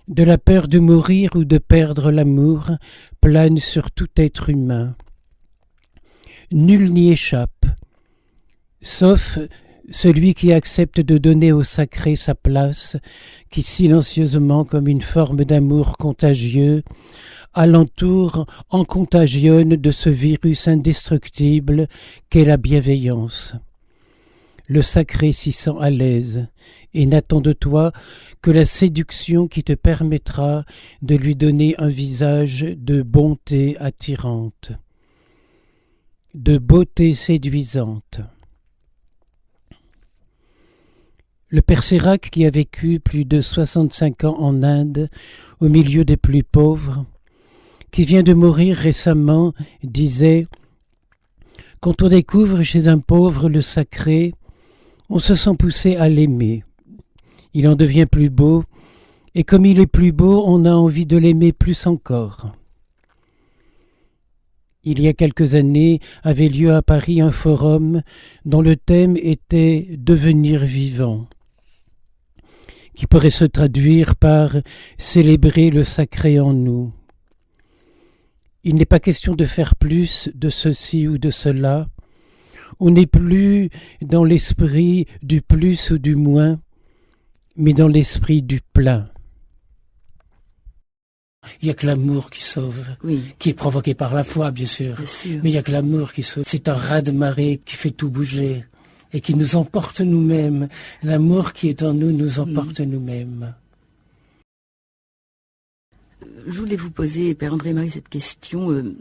de la peur de mourir ou de perdre l'amour, plane sur tout être humain. Nul n'y échappe, sauf celui qui accepte de donner au sacré sa place, qui silencieusement, comme une forme d'amour contagieux, alentour en contagionne de ce virus indestructible qu'est la bienveillance. Le sacré s'y sent à l'aise et n'attend de toi que la séduction qui te permettra de lui donner un visage de bonté attirante, de beauté séduisante. Le père Sérac, qui a vécu plus de 65 ans en Inde, au milieu des plus pauvres, qui vient de mourir récemment, disait « Quand on découvre chez un pauvre le sacré, on se sent poussé à l'aimer. Il en devient plus beau, et comme il est plus beau, on a envie de l'aimer plus encore. » Il y a quelques années avait lieu à Paris un forum dont le thème était « Devenir vivant », qui pourrait se traduire par « Célébrer le sacré en nous ». Il n'est pas question de faire plus de ceci ou de cela. On n'est plus dans l'esprit du plus ou du moins, mais dans l'esprit du plein. Il n'y a que l'amour qui sauve, Oui. qui est provoqué par la foi, bien sûr. Bien sûr. Mais il n'y a que l'amour qui sauve. C'est un raz-de-marée qui fait tout bouger et qui nous emporte nous-mêmes. L'amour qui est en nous nous emporte nous-mêmes. Je voulais vous poser, Père André-Marie, cette question.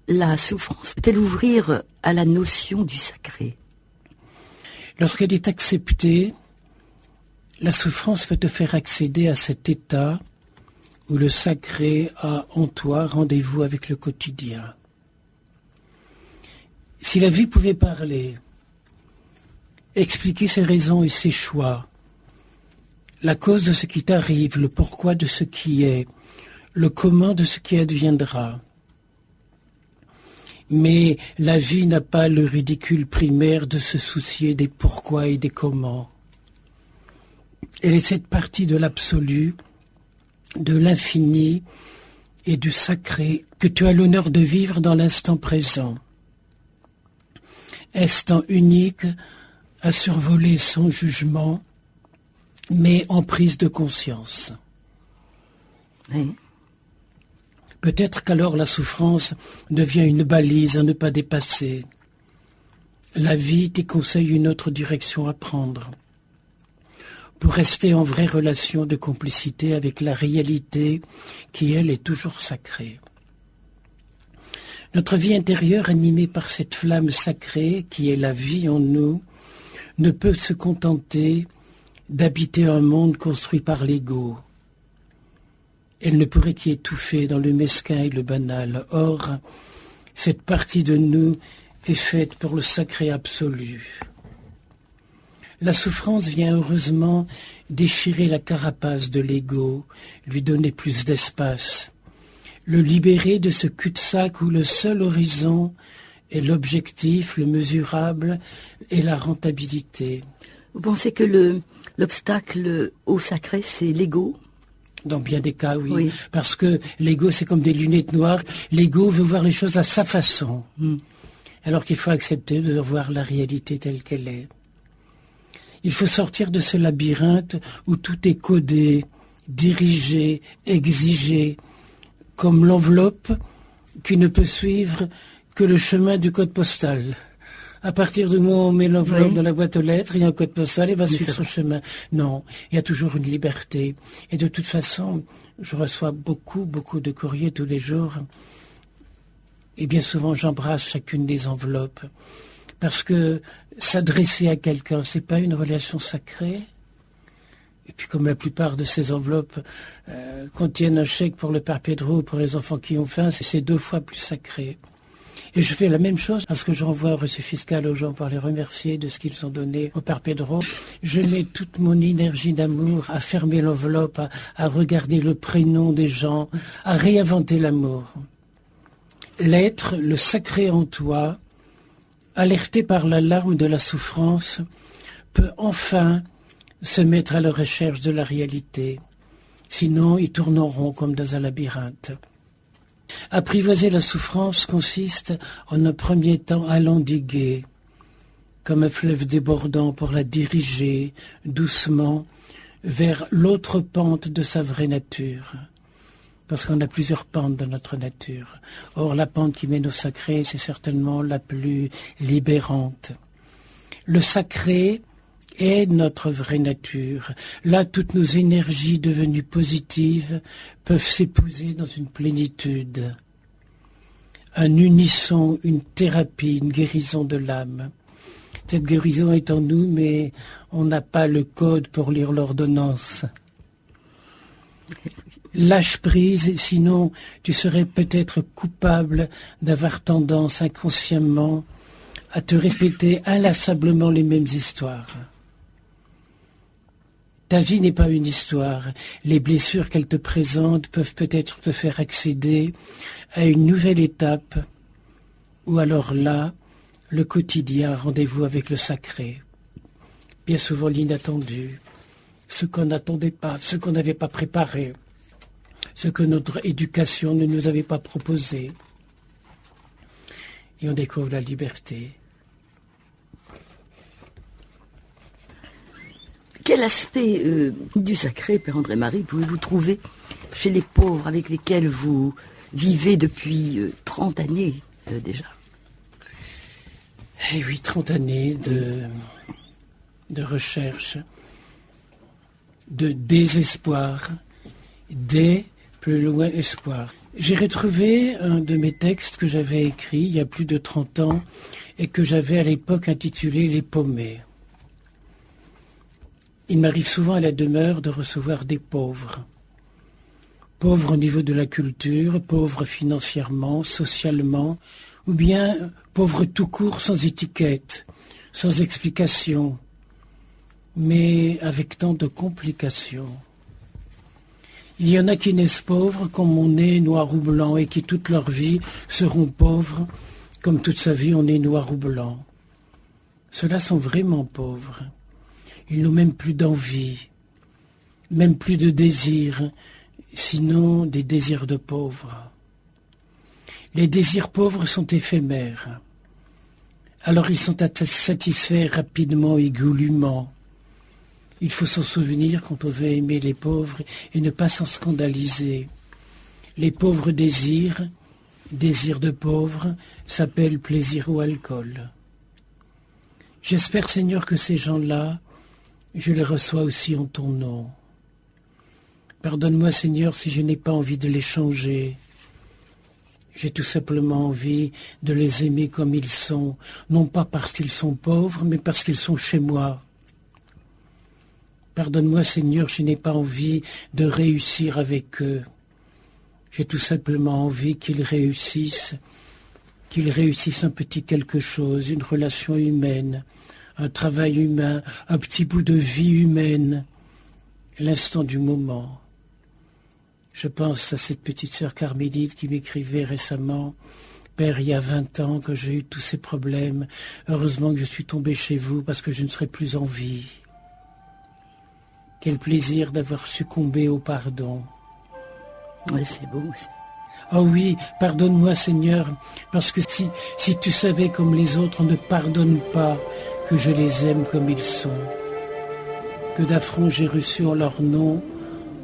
La souffrance peut-elle ouvrir à la notion du sacré? Lorsqu'elle est acceptée, la souffrance peut te faire accéder à cet état où le sacré a en toi rendez-vous avec le quotidien. Si la vie pouvait parler, expliquer ses raisons et ses choix, la cause de ce qui t'arrive, le pourquoi de ce qui est, le comment de ce qui adviendra. Mais la vie n'a pas le ridicule primaire de se soucier des pourquoi et des comment. Elle est cette partie de l'absolu, de l'infini et du sacré que tu as l'honneur de vivre dans l'instant présent. Instant unique à survoler sans jugement, mais en prise de conscience. Oui. Peut-être qu'alors la souffrance devient une balise à ne pas dépasser. La vie t'y conseille une autre direction à prendre, pour rester en vraie relation de complicité avec la réalité qui, elle, est toujours sacrée. Notre vie intérieure, animée par cette flamme sacrée qui est la vie en nous, ne peut se contenter d'habiter un monde construit par l'ego. Elle ne pourrait qu'y étouffer dans le mesquin et le banal. Or, cette partie de nous est faite pour le sacré absolu. La souffrance vient heureusement déchirer la carapace de l'ego, lui donner plus d'espace, le libérer de ce cul-de-sac où le seul horizon est l'objectif, le mesurable et la rentabilité. Vous pensez que l'obstacle au sacré, c'est l'ego? Dans bien des cas, oui. Oui. Parce que l'ego, c'est comme des lunettes noires. L'ego veut voir les choses à sa façon. Alors qu'il faut accepter de voir la réalité telle qu'elle est. Il faut sortir de ce labyrinthe où tout est codé, dirigé, exigé, comme l'enveloppe qui ne peut suivre que le chemin du code postal. À partir du moment où on met l'enveloppe dans la boîte aux lettres, il y a un code postal et va suivre son chemin. Non, il y a toujours une liberté. Et de toute façon, je reçois beaucoup de courriers tous les jours. Et bien souvent, j'embrasse chacune des enveloppes. Parce que s'adresser à quelqu'un, c'est pas une relation sacrée. Et puis comme la plupart de ces enveloppes contiennent un chèque pour le Père Pedro ou pour les enfants qui ont faim, c'est 2 fois plus sacré. Et je fais la même chose lorsque je renvoie un reçu fiscal aux gens pour les remercier de ce qu'ils ont donné au Père Pedro. Je mets toute mon énergie d'amour à fermer l'enveloppe, à regarder le prénom des gens, à réinventer l'amour. L'être, le sacré en toi, alerté par l'alarme de la souffrance, peut enfin se mettre à la recherche de la réalité. Sinon, ils tourneront comme dans un labyrinthe. Apprivoiser la souffrance consiste, en un premier temps, à l'endiguer, comme un fleuve débordant pour la diriger doucement vers l'autre pente de sa vraie nature. Parce qu'on a plusieurs pentes dans notre nature. Or, la pente qui mène au sacré, c'est certainement la plus libérante. Le sacré est notre vraie nature. Là, toutes nos énergies devenues positives peuvent s'épouser dans une plénitude. Un unisson, une thérapie, une guérison de l'âme. Cette guérison est en nous, mais on n'a pas le code pour lire l'ordonnance. Lâche prise, sinon tu serais peut-être coupable d'avoir tendance inconsciemment à te répéter inlassablement les mêmes histoires. Ta vie n'est pas une histoire. Les blessures qu'elle te présente peuvent peut-être te faire accéder à une nouvelle étape, ou alors là, le quotidien, rendez-vous avec le sacré. Bien souvent l'inattendu, ce qu'on n'attendait pas, ce qu'on n'avait pas préparé, ce que notre éducation ne nous avait pas proposé. Et on découvre la liberté. Quel aspect du sacré, Père André-Marie, pouvez-vous trouver chez les pauvres avec lesquels vous vivez depuis 30 années déjà? Eh oui, 30 années de recherche, de désespoir, plus loin espoir. J'ai retrouvé un de mes textes que j'avais écrit il y a plus de 30 ans et que j'avais à l'époque intitulé « Les paumés ». Il m'arrive souvent à la demeure de recevoir des pauvres. Pauvres au niveau de la culture, pauvres financièrement, socialement, ou bien pauvres tout court sans étiquette, sans explication, mais avec tant de complications. Il y en a qui naissent pauvres comme on est noir ou blanc et qui toute leur vie seront pauvres comme toute sa vie on est noir ou blanc. Ceux-là sont vraiment pauvres. Ils n'ont même plus d'envie, même plus de désir, sinon des désirs de pauvres. Les désirs pauvres sont éphémères. Alors ils sont satisfaits rapidement et goulûment. Il faut s'en souvenir quand on veut aimer les pauvres et ne pas s'en scandaliser. Les pauvres désirs de pauvres, s'appellent plaisir ou alcool. J'espère, Seigneur, que ces gens-là, je les reçois aussi en ton nom. Pardonne-moi, Seigneur, si je n'ai pas envie de les changer. J'ai tout simplement envie de les aimer comme ils sont, non pas parce qu'ils sont pauvres, mais parce qu'ils sont chez moi. Pardonne-moi, Seigneur, je n'ai pas envie de réussir avec eux. J'ai tout simplement envie qu'ils réussissent un petit quelque chose, une relation humaine, un travail humain, un petit bout de vie humaine, l'instant du moment. Je pense à cette petite sœur carmélite qui m'écrivait récemment « Père, il y a 20 ans que j'ai eu tous ces problèmes. Heureusement que je suis tombée chez vous parce que je ne serai plus en vie. » Quel plaisir d'avoir succombé au pardon. Oui, c'est beau. Oh oui, pardonne-moi, Seigneur, parce que si tu savais comme les autres ne pardonnent pas, que je les aime comme ils sont. Que d'affronts j'ai reçu en leur nom,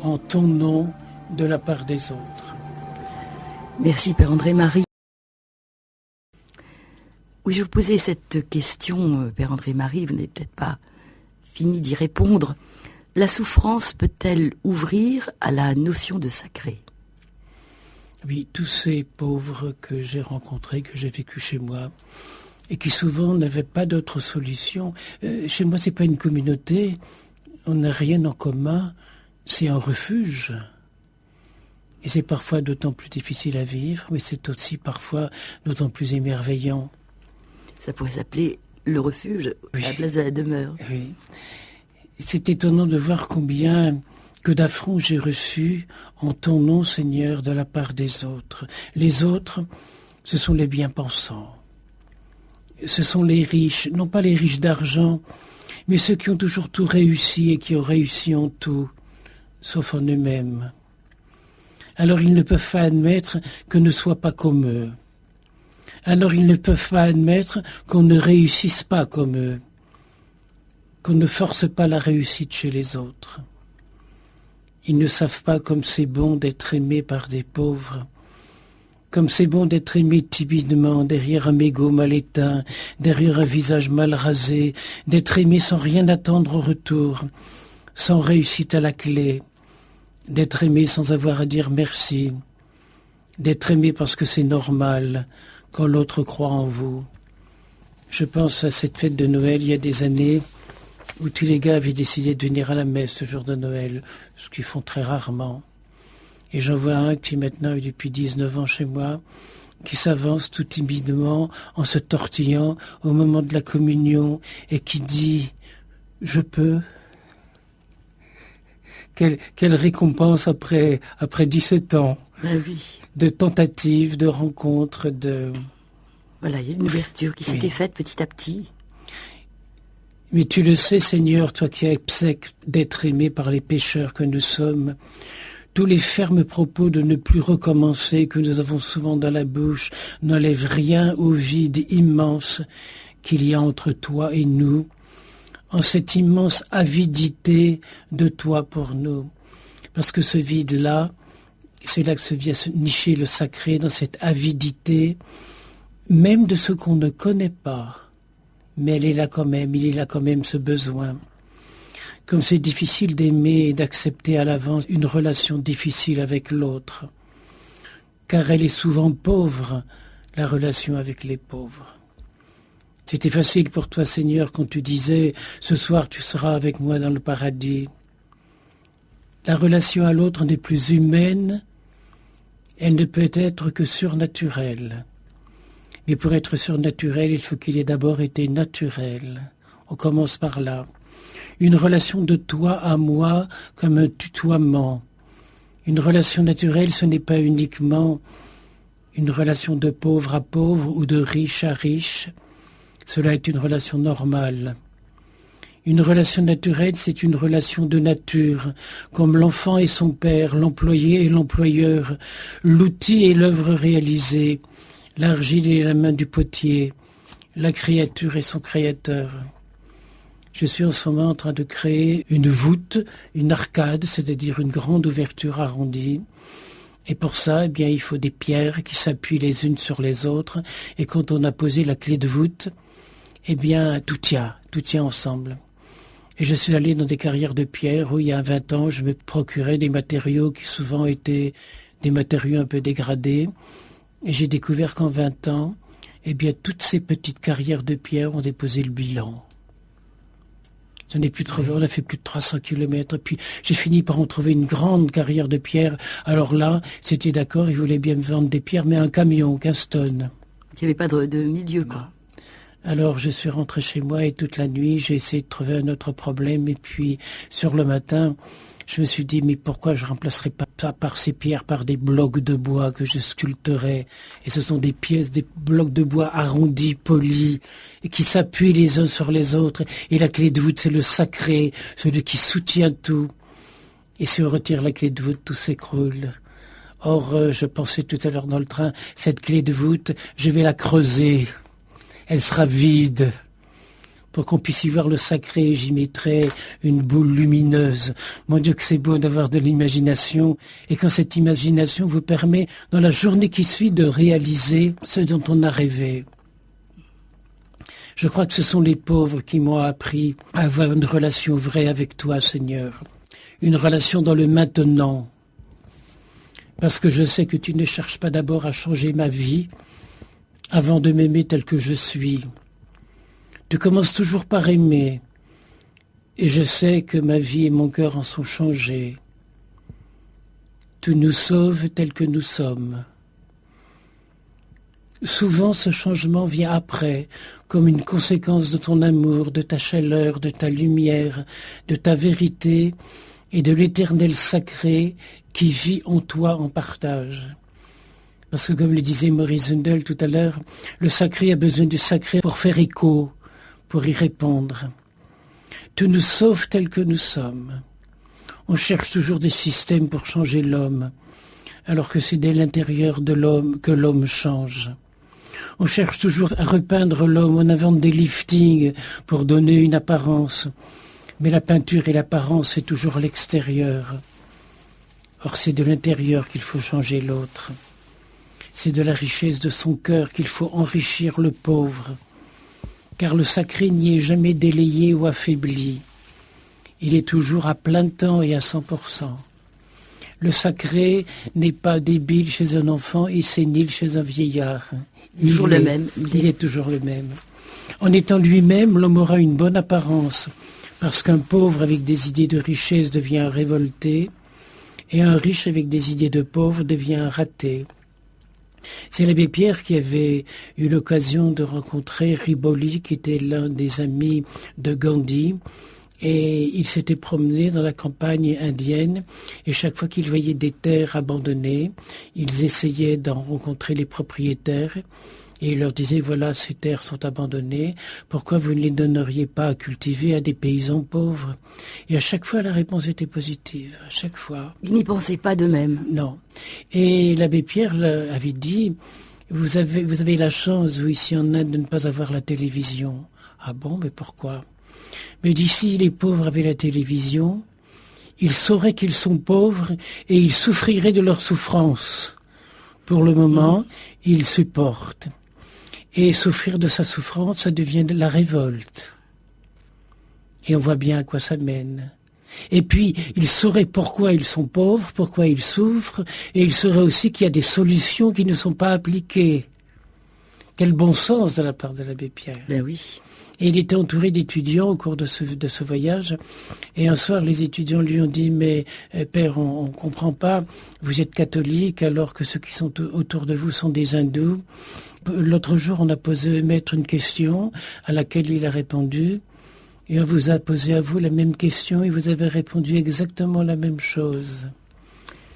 en ton nom, de la part des autres. Merci, Père André-Marie. Oui, je vous posais cette question, Père André-Marie, vous n'avez peut-être pas fini d'y répondre. La souffrance peut-elle ouvrir à la notion de sacré? Oui, tous ces pauvres que j'ai rencontrés, que j'ai vécu chez moi, et qui souvent n'avaient pas d'autre solution. Chez moi, c'est pas une communauté, on n'a rien en commun, c'est un refuge. Et c'est parfois d'autant plus difficile à vivre, mais c'est aussi parfois d'autant plus émerveillant. Ça pourrait s'appeler le refuge, oui, à la place de la demeure. Oui. C'est étonnant de voir que d'affronts j'ai reçu en ton nom, Seigneur, de la part des autres. Les autres, ce sont les bien-pensants. Ce sont les riches, non pas les riches d'argent, mais ceux qui ont toujours tout réussi et qui ont réussi en tout, sauf en eux-mêmes. Alors ils ne peuvent pas admettre qu'on ne soit pas comme eux. Alors ils ne peuvent pas admettre qu'on ne réussisse pas comme eux, qu'on ne force pas la réussite chez les autres. Ils ne savent pas comme c'est bon d'être aimé par des pauvres, comme c'est bon d'être aimé timidement, derrière un mégot mal éteint, derrière un visage mal rasé, d'être aimé sans rien attendre au retour, sans réussite à la clé, d'être aimé sans avoir à dire merci, d'être aimé parce que c'est normal quand l'autre croit en vous. Je pense à cette fête de Noël il y a des années où tous les gars avaient décidé de venir à la messe ce jour de Noël, ce qu'ils font très rarement. Et j'en vois un qui maintenant est depuis 19 ans chez moi, qui s'avance tout timidement en se tortillant au moment de la communion et qui dit « Je peux ». Quelle récompense après 17 ans Oui. de tentatives, de rencontres, de... Voilà, il y a une ouverture qui s'était faite petit à petit. Mais tu le sais, Seigneur, toi qui acceptes d'être aimé par les pécheurs que nous sommes, tous les fermes propos de ne plus recommencer que nous avons souvent dans la bouche n'enlèvent rien au vide immense qu'il y a entre toi et nous, en cette immense avidité de toi pour nous. Parce que ce vide-là, c'est là que se vient se nicher le sacré, dans cette avidité, même de ce qu'on ne connaît pas. Mais elle est là quand même, il est là quand même ce besoin. Comme c'est difficile d'aimer et d'accepter à l'avance une relation difficile avec l'autre, car elle est souvent pauvre, la relation avec les pauvres. C'était facile pour toi, Seigneur, quand tu disais « Ce soir, tu seras avec moi dans le paradis ». La relation à l'autre n'est plus humaine, elle ne peut être que surnaturelle. Mais pour être surnaturel, il faut qu'il ait d'abord été naturel. On commence par là. Une relation de toi à moi comme un tutoiement. Une relation naturelle, ce n'est pas uniquement une relation de pauvre à pauvre ou de riche à riche. Cela est une relation normale. Une relation naturelle, c'est une relation de nature, comme l'enfant et son père, l'employé et l'employeur, l'outil et l'œuvre réalisée, l'argile et la main du potier, la créature et son créateur. Je suis en ce moment en train de créer une voûte, une arcade, c'est-à-dire une grande ouverture arrondie. Et pour ça, eh bien, il faut des pierres qui s'appuient les unes sur les autres. Et quand on a posé la clé de voûte, eh bien, tout tient ensemble. Et je suis allé dans des carrières de pierre où, il y a 20 ans, je me procurais des matériaux qui souvent étaient des matériaux un peu dégradés. Et j'ai découvert qu'en 20 ans, eh bien, toutes ces petites carrières de pierre ont déposé le bilan. On a fait plus de 300 kilomètres. Puis j'ai fini par en trouver une grande carrière de pierre. Alors là, c'était d'accord, ils voulaient bien me vendre des pierres, mais un camion, 15 tonnes. Il n'y avait pas de milieu, quoi. Alors je suis rentré chez moi et toute la nuit, j'ai essayé de trouver un autre problème. Et puis sur le matin, je me suis dit, mais pourquoi je remplacerais pas par ces pierres par des blocs de bois que je sculpterais? Et ce sont des pièces, des blocs de bois arrondis, polis, et qui s'appuient les uns sur les autres. Et la clé de voûte, c'est le sacré, celui qui soutient tout. Et si on retire la clé de voûte, tout s'écroule. Or, je pensais tout à l'heure dans le train, cette clé de voûte, je vais la creuser. Elle sera vide. Pour qu'on puisse y voir le sacré, j'y mettrai une boule lumineuse. Mon Dieu, que c'est beau d'avoir de l'imagination. Et quand cette imagination vous permet, dans la journée qui suit, de réaliser ce dont on a rêvé. Je crois que ce sont les pauvres qui m'ont appris à avoir une relation vraie avec toi, Seigneur. Une relation dans le maintenant. Parce que je sais que tu ne cherches pas d'abord à changer ma vie avant de m'aimer tel que je suis. Tu commences toujours par aimer, et je sais que ma vie et mon cœur en sont changés. Tu nous sauves tels que nous sommes. Souvent, ce changement vient après, comme une conséquence de ton amour, de ta chaleur, de ta lumière, de ta vérité et de l'éternel sacré qui vit en toi en partage. Parce que, comme le disait Maurice Zundel tout à l'heure, le sacré a besoin du sacré pour faire écho, pour y répondre. Tu nous sauves tels que nous sommes. On cherche toujours des systèmes pour changer l'homme, alors que c'est dès l'intérieur de l'homme que l'homme change. On cherche toujours à repeindre l'homme, on invente des liftings pour donner une apparence. Mais la peinture et l'apparence, c'est toujours l'extérieur. Or, c'est de l'intérieur qu'il faut changer l'autre. C'est de la richesse de son cœur qu'il faut enrichir le pauvre. Car le sacré n'y est jamais délayé ou affaibli. Il est toujours à plein temps et à 100%. Le sacré n'est pas débile chez un enfant et sénile chez un vieillard. Il est toujours le même. Il est toujours le même. En étant lui-même, l'homme aura une bonne apparence, parce qu'un pauvre avec des idées de richesse devient un révolté, et un riche avec des idées de pauvre devient un raté. C'est l'abbé Pierre qui avait eu l'occasion de rencontrer Riboli, qui était l'un des amis de Gandhi, et il s'était promené dans la campagne indienne, et chaque fois qu'ils voyaient des terres abandonnées, ils essayaient d'en rencontrer les propriétaires, et il leur disait, voilà, ces terres sont abandonnées, pourquoi vous ne les donneriez pas à cultiver à des paysans pauvres? Et à chaque fois, la réponse était positive, à chaque fois. Ils n'y pensaient pas d'eux-mêmes. Non. Et l'abbé Pierre avait dit, vous avez la chance, vous, ici en Inde, de ne pas avoir la télévision. Ah bon, mais pourquoi? Mais d'ici, les pauvres avaient la télévision, ils sauraient qu'ils sont pauvres et ils souffriraient de leur souffrance. Pour le moment, ils supportent. Et souffrir de sa souffrance, ça devient de la révolte. Et on voit bien à quoi ça mène. Et puis, ils sauraient pourquoi ils sont pauvres, pourquoi ils souffrent, et ils sauraient aussi qu'il y a des solutions qui ne sont pas appliquées. Quel bon sens de la part de l'abbé Pierre. Ben oui. Et il était entouré d'étudiants au cours de ce voyage. Et un soir, les étudiants lui ont dit, mais père, on ne comprend pas, vous êtes catholique alors que ceux qui sont autour de vous sont des hindous. L'autre jour, on a posé maître une question à laquelle il a répondu. Et on vous a posé à vous la même question et vous avez répondu exactement la même chose.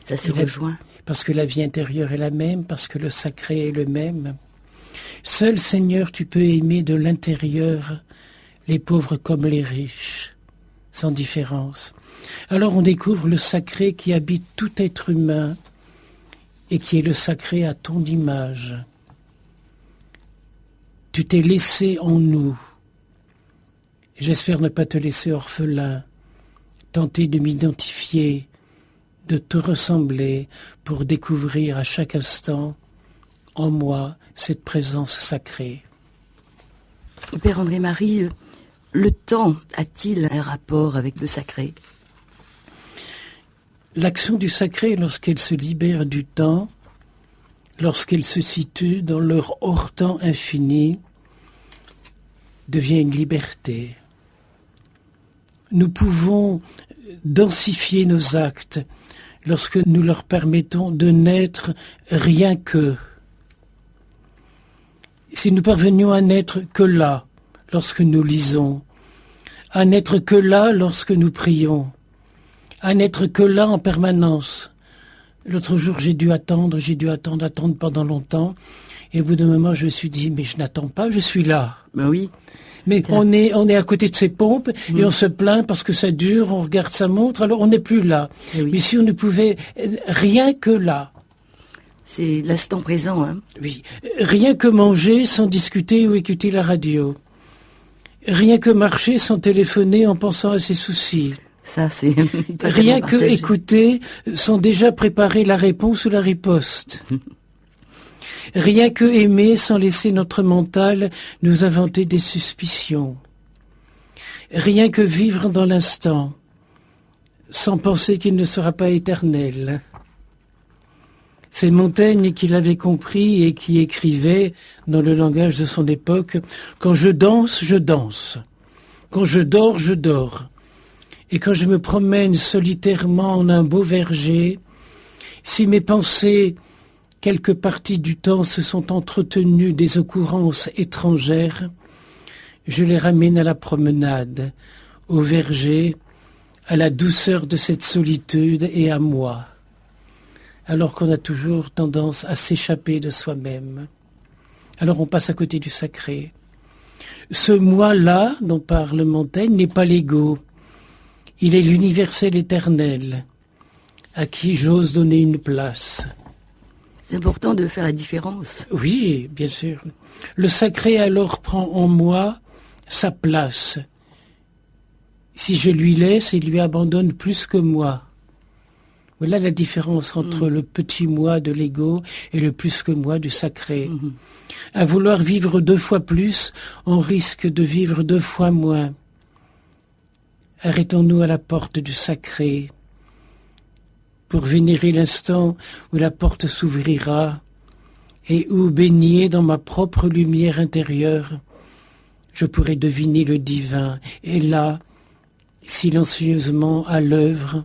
Ça se rejoint. Parce que la vie intérieure est la même, parce que le sacré est le même. Seul, Seigneur, tu peux aimer de l'intérieur les pauvres comme les riches, sans différence. Alors on découvre le sacré qui habite tout être humain et qui est le sacré à ton image. Tu t'es laissé en nous. J'espère ne pas te laisser orphelin, tenter de m'identifier, de te ressembler pour découvrir à chaque instant en moi cette présence sacrée. Père André-Marie, le temps a-t-il un rapport avec le sacré? L'action du sacré, lorsqu'elle se libère du temps, lorsqu'elle se situe dans leur hors-temps infini, devient une liberté. Nous pouvons densifier nos actes lorsque nous leur permettons de n'être rien que. Si nous parvenions à n'être que là lorsque nous lisons, à n'être que là lorsque nous prions, à n'être que là en permanence. L'autre jour, j'ai dû attendre pendant longtemps. Et au bout d'un moment, je me suis dit, mais je n'attends pas, je suis là. Ben oui. Mais on est à côté de ces pompes et on se plaint parce que ça dure, on regarde sa montre, alors on n'est plus là. Oui. Mais si on ne pouvait rien que là. C'est l'instant présent, hein. Oui. Rien que manger sans discuter ou écouter la radio. Rien que marcher sans téléphoner en pensant à ses soucis. Ça, c'est... Rien que écouter sans déjà préparer la réponse ou la riposte. Rien que aimer sans laisser notre mental nous inventer des suspicions. Rien que vivre dans l'instant, sans penser qu'il ne sera pas éternel. C'est Montaigne qui l'avait compris et qui écrivait, dans le langage de son époque, « Quand je danse, je danse. Quand je dors, je dors. Et quand je me promène solitairement en un beau verger, si mes pensées, quelques parties du temps, se sont entretenues des occurrences étrangères, je les ramène à la promenade, au verger, à la douceur de cette solitude et à moi. » Alors qu'on a toujours tendance à s'échapper de soi-même. Alors on passe à côté du sacré. Ce moi-là, dont parle Montaigne, n'est pas l'ego. Il est l'universel éternel, à qui j'ose donner une place. C'est important de faire la différence. Oui, bien sûr. Le sacré alors prend en moi sa place. Si je lui laisse, il lui abandonne plus que moi. Voilà la différence entre le petit moi de l'ego et le plus que moi du sacré. À vouloir vivre 2 fois plus, on risque de vivre 2 fois moins. Arrêtons-nous à la porte du sacré pour vénérer l'instant où la porte s'ouvrira et où, baigné dans ma propre lumière intérieure, je pourrais deviner le divin. Et là, silencieusement à l'œuvre,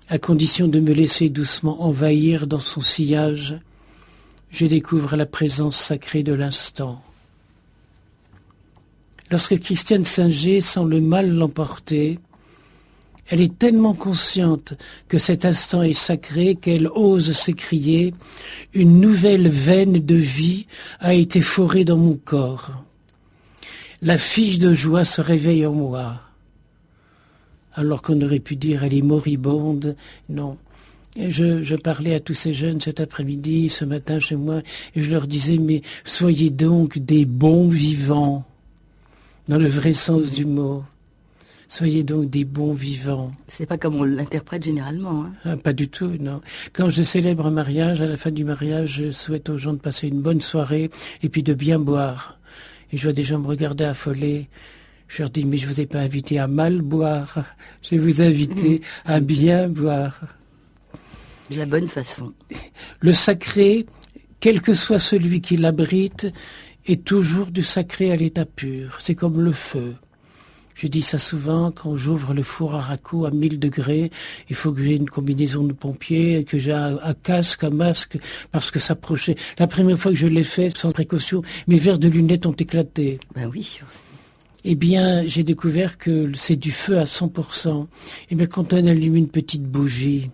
à condition de me laisser doucement envahir dans son sillage, je découvre la présence sacrée de l'instant. Lorsque Christiane Singer sent le mal l'emporter, elle est tellement consciente que cet instant est sacré qu'elle ose s'écrier « Une nouvelle veine de vie a été forée dans mon corps. La fiche de joie se réveille en moi. » Alors qu'on aurait pu dire « Elle est moribonde », non. Je parlais à tous ces jeunes cet après-midi, ce matin chez moi, et je leur disais « Mais soyez donc des bons vivants », dans le vrai sens du mot. Soyez donc des bons vivants. C'est pas comme on l'interprète généralement. Hein. Ah, pas du tout, non. Quand je célèbre un mariage, à la fin du mariage, je souhaite aux gens de passer une bonne soirée et puis de bien boire. Et je vois des gens me regarder affolés. Je leur dis, mais je vous ai pas invité à mal boire. Je vais vous inviter à bien boire. De la bonne façon. Le sacré, quel que soit celui qui l'abrite, est toujours du sacré à l'état pur. C'est comme le feu. Je dis ça souvent, quand j'ouvre le four à raccord à 1000 degrés, il faut que j'ai une combinaison de pompier, que j'ai un casque, un masque, parce que s'approcher. La première fois que je l'ai fait, sans précaution, mes verres de lunettes ont éclaté. Ben oui. Eh bien, j'ai découvert que c'est du feu à 100%. Eh bien, quand on allume une petite bougie,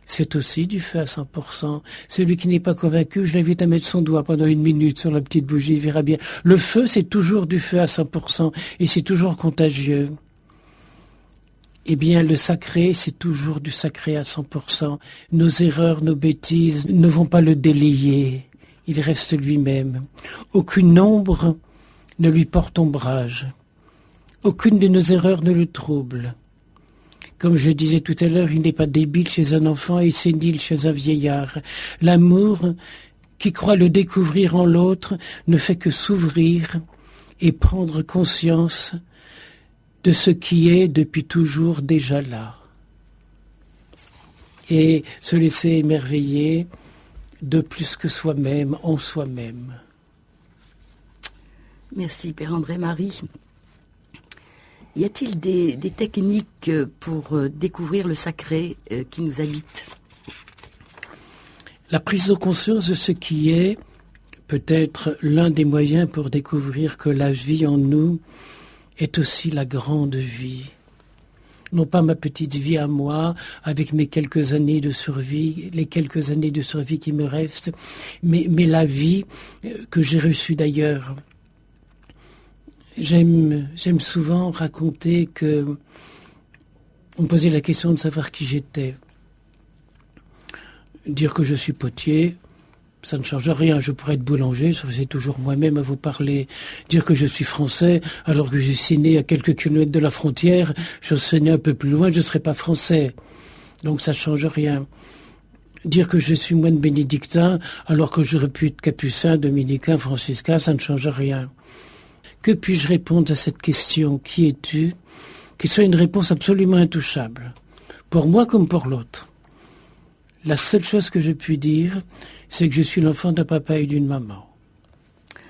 c'est aussi du feu à 100%. Celui qui n'est pas convaincu, je l'invite à mettre son doigt pendant 1 minute sur la petite bougie, il verra bien. Le feu, c'est toujours du feu à 100% et c'est toujours contagieux. Eh bien, le sacré, c'est toujours du sacré à 100%. Nos erreurs, nos bêtises ne vont pas le délayer. Il reste lui-même. Aucune ombre ne lui porte ombrage. Aucune de nos erreurs ne le trouble. Comme je disais tout à l'heure, il n'est pas débile chez un enfant et sénile chez un vieillard. L'amour, qui croit le découvrir en l'autre, ne fait que s'ouvrir et prendre conscience de ce qui est depuis toujours déjà là. Et se laisser émerveiller de plus que soi-même, en soi-même. Merci Père André-Marie. Y a-t-il des techniques pour découvrir le sacré qui nous habite ? La prise de conscience de ce qui est peut être l'un des moyens pour découvrir que la vie en nous est aussi la grande vie. Non pas ma petite vie à moi, avec mes quelques années de survie, les quelques années de survie qui me restent, mais la vie que j'ai reçue d'ailleurs. J'aime souvent raconter que on me posait la question de savoir qui j'étais. Dire que je suis potier, ça ne change rien. Je pourrais être boulanger, c'est toujours moi-même à vous parler. Dire que je suis français, alors que je suis né à quelques kilomètres de la frontière, je serais né un peu plus loin, je ne serais pas français. Donc ça ne change rien. Dire que je suis moine bénédictin, alors que j'aurais pu être capucin, dominicain, franciscain, ça ne change rien. Que puis-je répondre à cette question, qui es-tu, qui soit une réponse absolument intouchable, pour moi comme pour l'autre. La seule chose que je puis dire, c'est que je suis l'enfant d'un papa et d'une maman.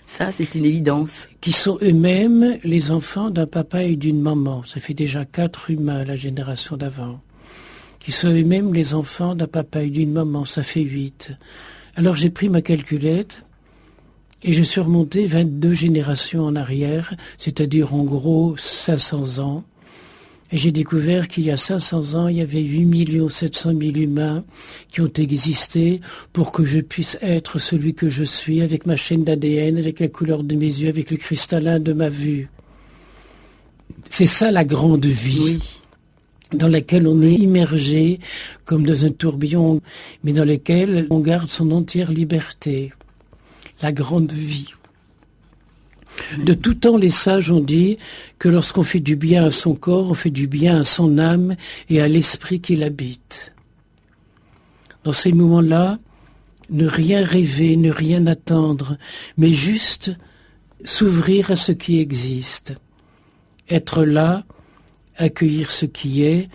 Ça, c'est une évidence. Qui sont eux-mêmes les enfants d'un papa et d'une maman. Ça fait déjà 4 humains, la génération d'avant. Qui sont eux-mêmes les enfants d'un papa et d'une maman. Ça fait 8. Alors j'ai pris ma calculette, et je suis remonté 22 générations en arrière, c'est-à-dire en gros 500 ans. Et j'ai découvert qu'il y a 500 ans, il y avait 8 700 000 humains qui ont existé pour que je puisse être celui que je suis, avec ma chaîne d'ADN, avec la couleur de mes yeux, avec le cristallin de ma vue. C'est ça la grande vie. Oui. Dans laquelle on est immergé comme dans un tourbillon, mais dans lequel on garde son entière liberté. La grande vie. De tout temps, les sages ont dit que lorsqu'on fait du bien à son corps, on fait du bien à son âme et à l'esprit qui l'habite. Dans ces moments-là, ne rien rêver, ne rien attendre, mais juste s'ouvrir à ce qui existe. Être là, accueillir ce qui est,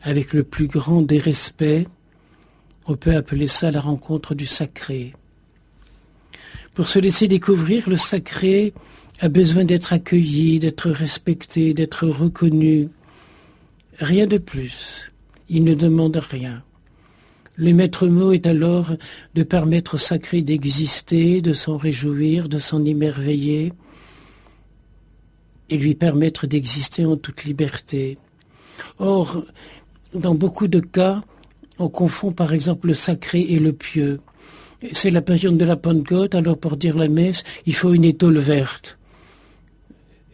avec le plus grand des respects. On peut appeler ça la rencontre du sacré. Pour se laisser découvrir, le sacré a besoin d'être accueilli, d'être respecté, d'être reconnu. Rien de plus. Il ne demande rien. Le maître mot est alors de permettre au sacré d'exister, de s'en réjouir, de s'en émerveiller et lui permettre d'exister en toute liberté. Or, dans beaucoup de cas, on confond par exemple le sacré et le pieux. C'est la période de la Pentecôte, alors pour dire la messe, il faut une étole verte.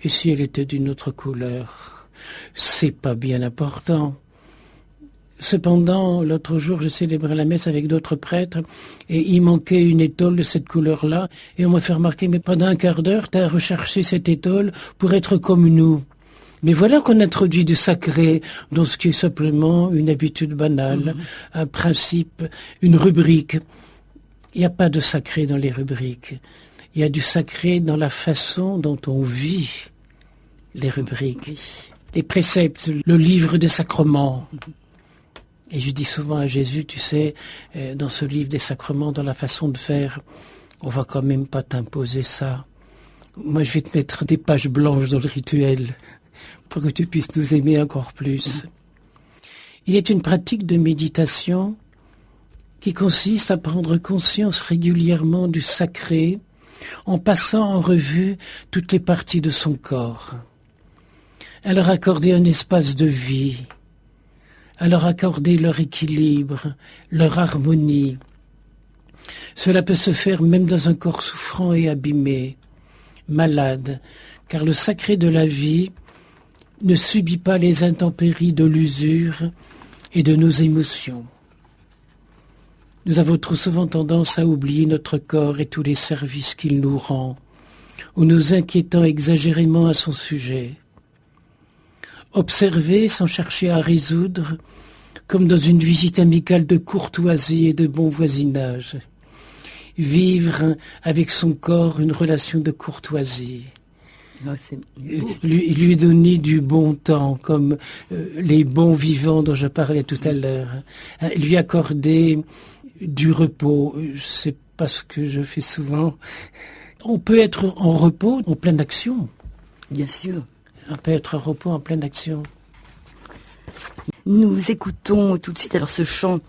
Et si elle était d'une autre couleur? C'est pas bien important. Cependant, l'autre jour, je célébrais la messe avec d'autres prêtres et il manquait une étole de cette couleur-là. Et on m'a fait remarquer, mais pendant un quart d'heure, tu as recherché cette étole pour être comme nous. Mais voilà qu'on introduit du sacré dans ce qui est simplement une habitude banale, un principe, une rubrique. Il n'y a pas de sacré dans les rubriques. Il y a du sacré dans la façon dont on vit les rubriques, les préceptes, le livre des sacrements. Et je dis souvent à Jésus, tu sais, dans ce livre des sacrements, dans la façon de faire, on va quand même pas t'imposer ça. Moi, je vais te mettre des pages blanches dans le rituel pour que tu puisses nous aimer encore plus. Il est une pratique de méditation qui consiste à prendre conscience régulièrement du sacré en passant en revue toutes les parties de son corps, à leur accorder un espace de vie, à leur accorder leur équilibre, leur harmonie. Cela peut se faire même dans un corps souffrant et abîmé, malade, car le sacré de la vie ne subit pas les intempéries de l'usure et de nos émotions. Nous avons trop souvent tendance à oublier notre corps et tous les services qu'il nous rend, ou nous inquiétant exagérément à son sujet. Observer sans chercher à résoudre, comme dans une visite amicale de courtoisie et de bon voisinage. Vivre avec son corps une relation de courtoisie. Lui donner du bon temps, comme les bons vivants dont je parlais tout à l'heure. Lui accorder du repos. C'est pas ce que je fais souvent. On peut être en repos, en pleine action. Bien sûr. On peut être en repos, en pleine action. Nous écoutons tout de suite alors ce chant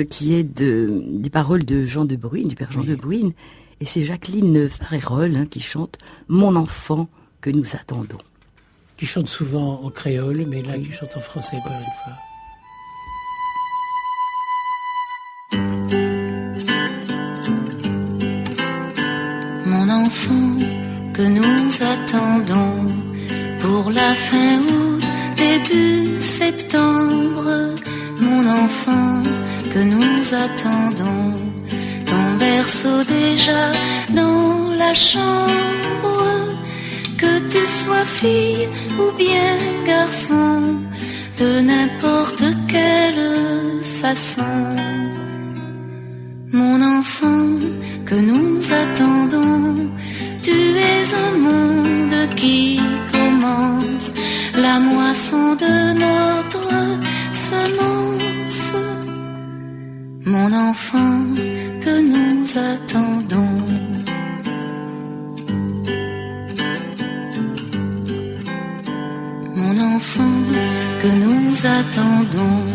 qui est des paroles de Jean de Bruyne, du père Jean de Bruyne, et c'est Jacqueline Farérol qui chante « Mon enfant que nous attendons ». Qui chante souvent en créole, mais là qui chante en français par une fois. Mon enfant que nous attendons pour la fin août, début septembre, mon enfant que nous attendons, ton berceau déjà dans la chambre, que tu sois fille ou bien garçon, de n'importe quelle façon. Mon enfant que nous attendons, tu es un monde qui commence, la moisson de notre semence. Mon enfant que nous attendons. Mon enfant que nous attendons,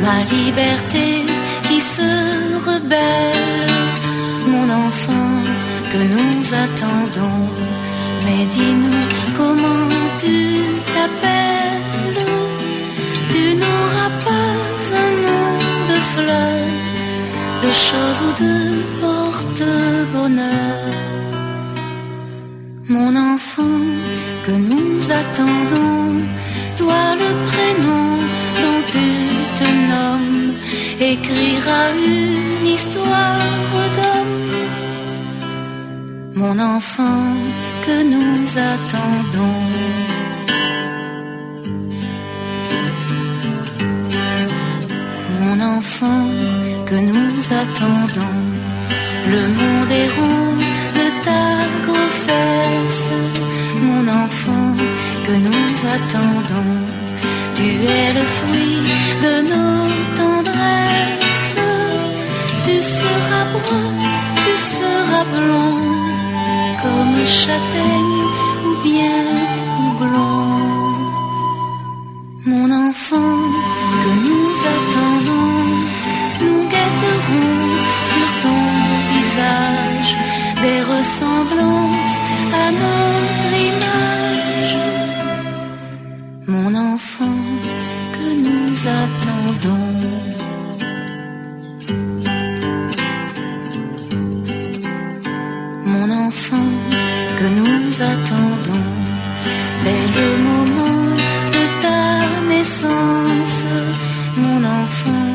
ma liberté qui se rebelle. Mon enfant que nous attendons, mais dis-nous comment tu t'appelles. Tu n'auras pas un nom de fleur, de choses ou de porte-bonheur. Mon enfant que nous attendons, toi le prénom dont tu te nommes, écrira une histoire d'homme. Mon enfant que nous attendons. Mon enfant que nous attendons, le monde est rond de ta grossesse. Mon enfant que nous attendons, tu es le fruit de nos tendresses. Tu seras brun, tu seras blond, comme châtaigne ou bien houblon. Mon enfant, que nous attendons, nous guetterons sur ton visage des ressemblances à notre image. Mon enfant, que nous attendons. Mon enfant, que nous attendons dès le moment de ta naissance. Mon enfant,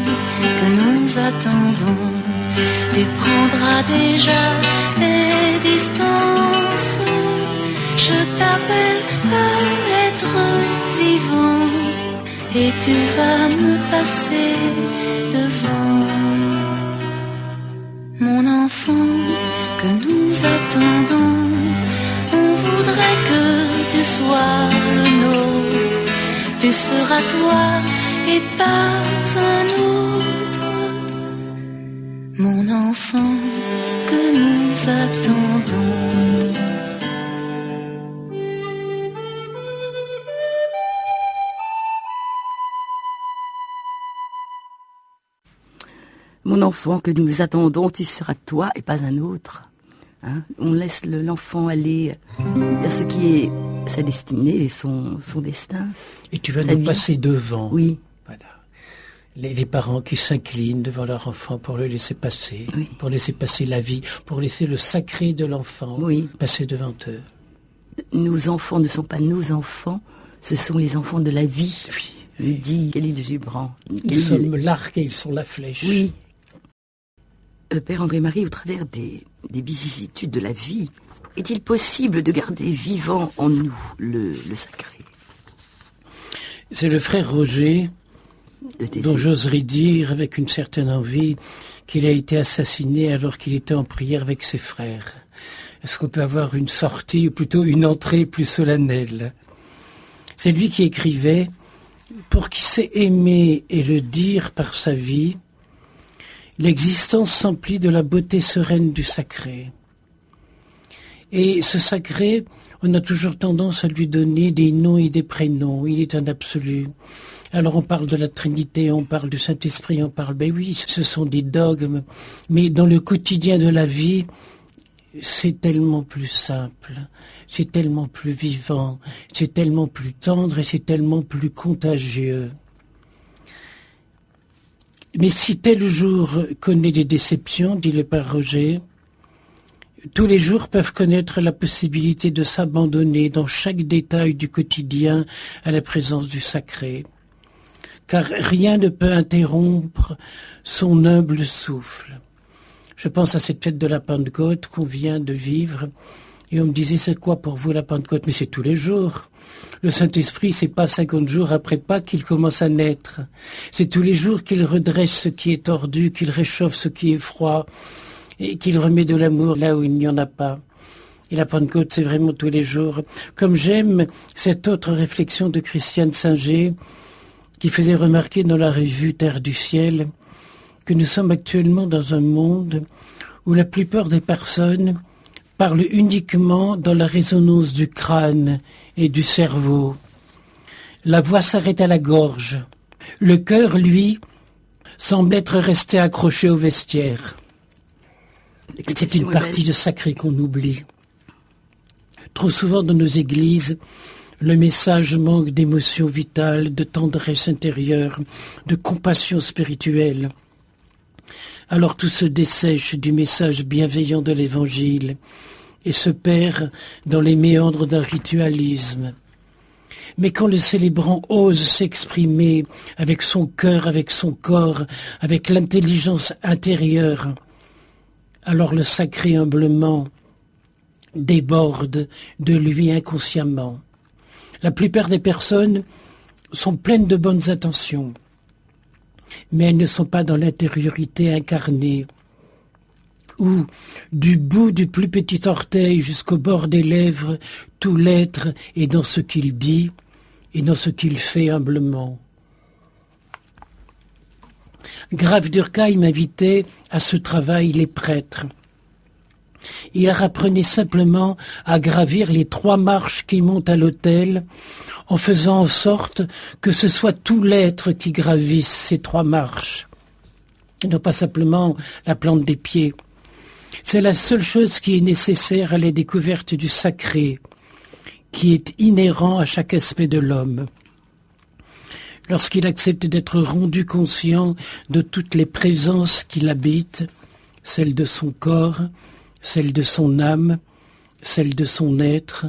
que nous attendons, tu prendras déjà des distances. Je t'appelle à être vivant et tu vas me passer devant. Mon enfant, que nous attendons, on voudrait que tu sois le nôtre. Tu seras toi et pas un autre. Mon enfant, que nous attendons. Mon enfant, que nous attendons, tu seras toi et pas un autre. Hein, on laisse l'enfant aller vers ce qui est sa destinée et son destin. Et tu vas nous passer devant. Oui. Voilà. Les parents qui s'inclinent devant leur enfant pour le laisser passer, oui. Pour laisser passer la vie, pour laisser le sacré de l'enfant passer devant eux. Nos enfants ne sont pas nos enfants, ce sont les enfants de la vie, dit Khalil Gibran. Nous sommes l'arc et ils sont la flèche. Oui. Père André-Marie, au travers des vicissitudes de la vie, est-il possible de garder vivant en nous le sacré? C'est le frère Roger, dont j'oserais dire avec une certaine envie qu'il a été assassiné alors qu'il était en prière avec ses frères. Est-ce qu'on peut avoir une sortie, ou plutôt une entrée plus solennelle? C'est lui qui écrivait « Pour qui sait aimer et le dire par sa vie, l'existence s'emplit de la beauté sereine du sacré. » Et ce sacré, on a toujours tendance à lui donner des noms et des prénoms. Il est un absolu. Alors on parle de la Trinité, on parle du Saint-Esprit, on parle... Ben oui, ce sont des dogmes. Mais dans le quotidien de la vie, c'est tellement plus simple, c'est tellement plus vivant, c'est tellement plus tendre et c'est tellement plus contagieux. Mais si tel jour connaît des déceptions, dit le Père Roger, tous les jours peuvent connaître la possibilité de s'abandonner dans chaque détail du quotidien à la présence du sacré. Car rien ne peut interrompre son humble souffle. Je pense à cette fête de la Pentecôte qu'on vient de vivre, et on me disait, c'est quoi pour vous la Pentecôte? Mais c'est tous les jours. Le Saint-Esprit, c'est pas 50 jours après Pâques qu'il commence à naître. C'est tous les jours qu'il redresse ce qui est tordu, qu'il réchauffe ce qui est froid, et qu'il remet de l'amour là où il n'y en a pas. Et la Pentecôte, c'est vraiment tous les jours. Comme j'aime cette autre réflexion de Christiane Singer, qui faisait remarquer dans la revue Terre du Ciel que nous sommes actuellement dans un monde où la plupart des personnes parlent uniquement dans la résonance du crâne et du cerveau. La voix s'arrête à la gorge. Le cœur, lui, semble être resté accroché au vestiaire. C'est une partie de sacré qu'on oublie. Trop souvent dans nos églises, le message manque d'émotion vitale, de tendresse intérieure, de compassion spirituelle. Alors tout se dessèche du message bienveillant de l'Évangile et se perd dans les méandres d'un ritualisme. Mais quand le célébrant ose s'exprimer avec son cœur, avec son corps, avec l'intelligence intérieure, alors le sacré humblement déborde de lui inconsciemment. La plupart des personnes sont pleines de bonnes intentions, mais elles ne sont pas dans l'intériorité incarnée, où, du bout du plus petit orteil jusqu'au bord des lèvres, tout l'être est dans ce qu'il dit et dans ce qu'il fait humblement. Graf Durkheim invitait à ce travail les prêtres. Il leur apprenait simplement à gravir les 3 marches qui montent à l'autel, en faisant en sorte que ce soit tout l'être qui gravisse ces 3 marches, et non pas simplement la plante des pieds. C'est la seule chose qui est nécessaire à la découverte du sacré, qui est inhérent à chaque aspect de l'homme. Lorsqu'il accepte d'être rendu conscient de toutes les présences qui l'habitent, celle de son corps, celle de son âme, celle de son être,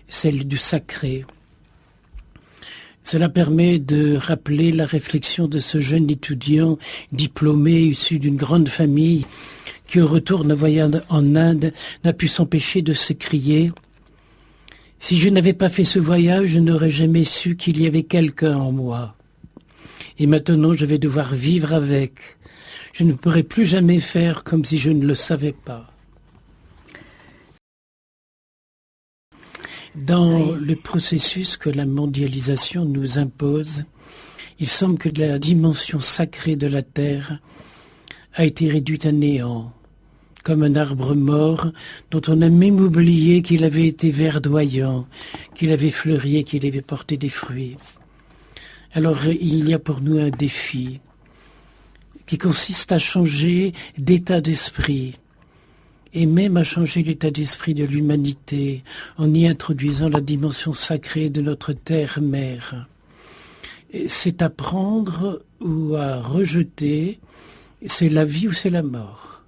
celle du sacré. Cela permet de rappeler la réflexion de ce jeune étudiant diplômé issu d'une grande famille qui, au retour d'un voyage en Inde, n'a pu s'empêcher de s'écrier « Si je n'avais pas fait ce voyage, je n'aurais jamais su qu'il y avait quelqu'un en moi. Et maintenant, je vais devoir vivre avec. Je ne pourrai plus jamais faire comme si je ne le savais pas. » Dans le processus que la mondialisation nous impose, il semble que la dimension sacrée de la Terre a été réduite à néant, comme un arbre mort dont on a même oublié qu'il avait été verdoyant, qu'il avait fleuri et qu'il avait porté des fruits. Alors il y a pour nous un défi qui consiste à changer d'état d'esprit, et même à changer l'état d'esprit de l'humanité en y introduisant la dimension sacrée de notre terre-mère. C'est à prendre ou à rejeter, c'est la vie ou c'est la mort.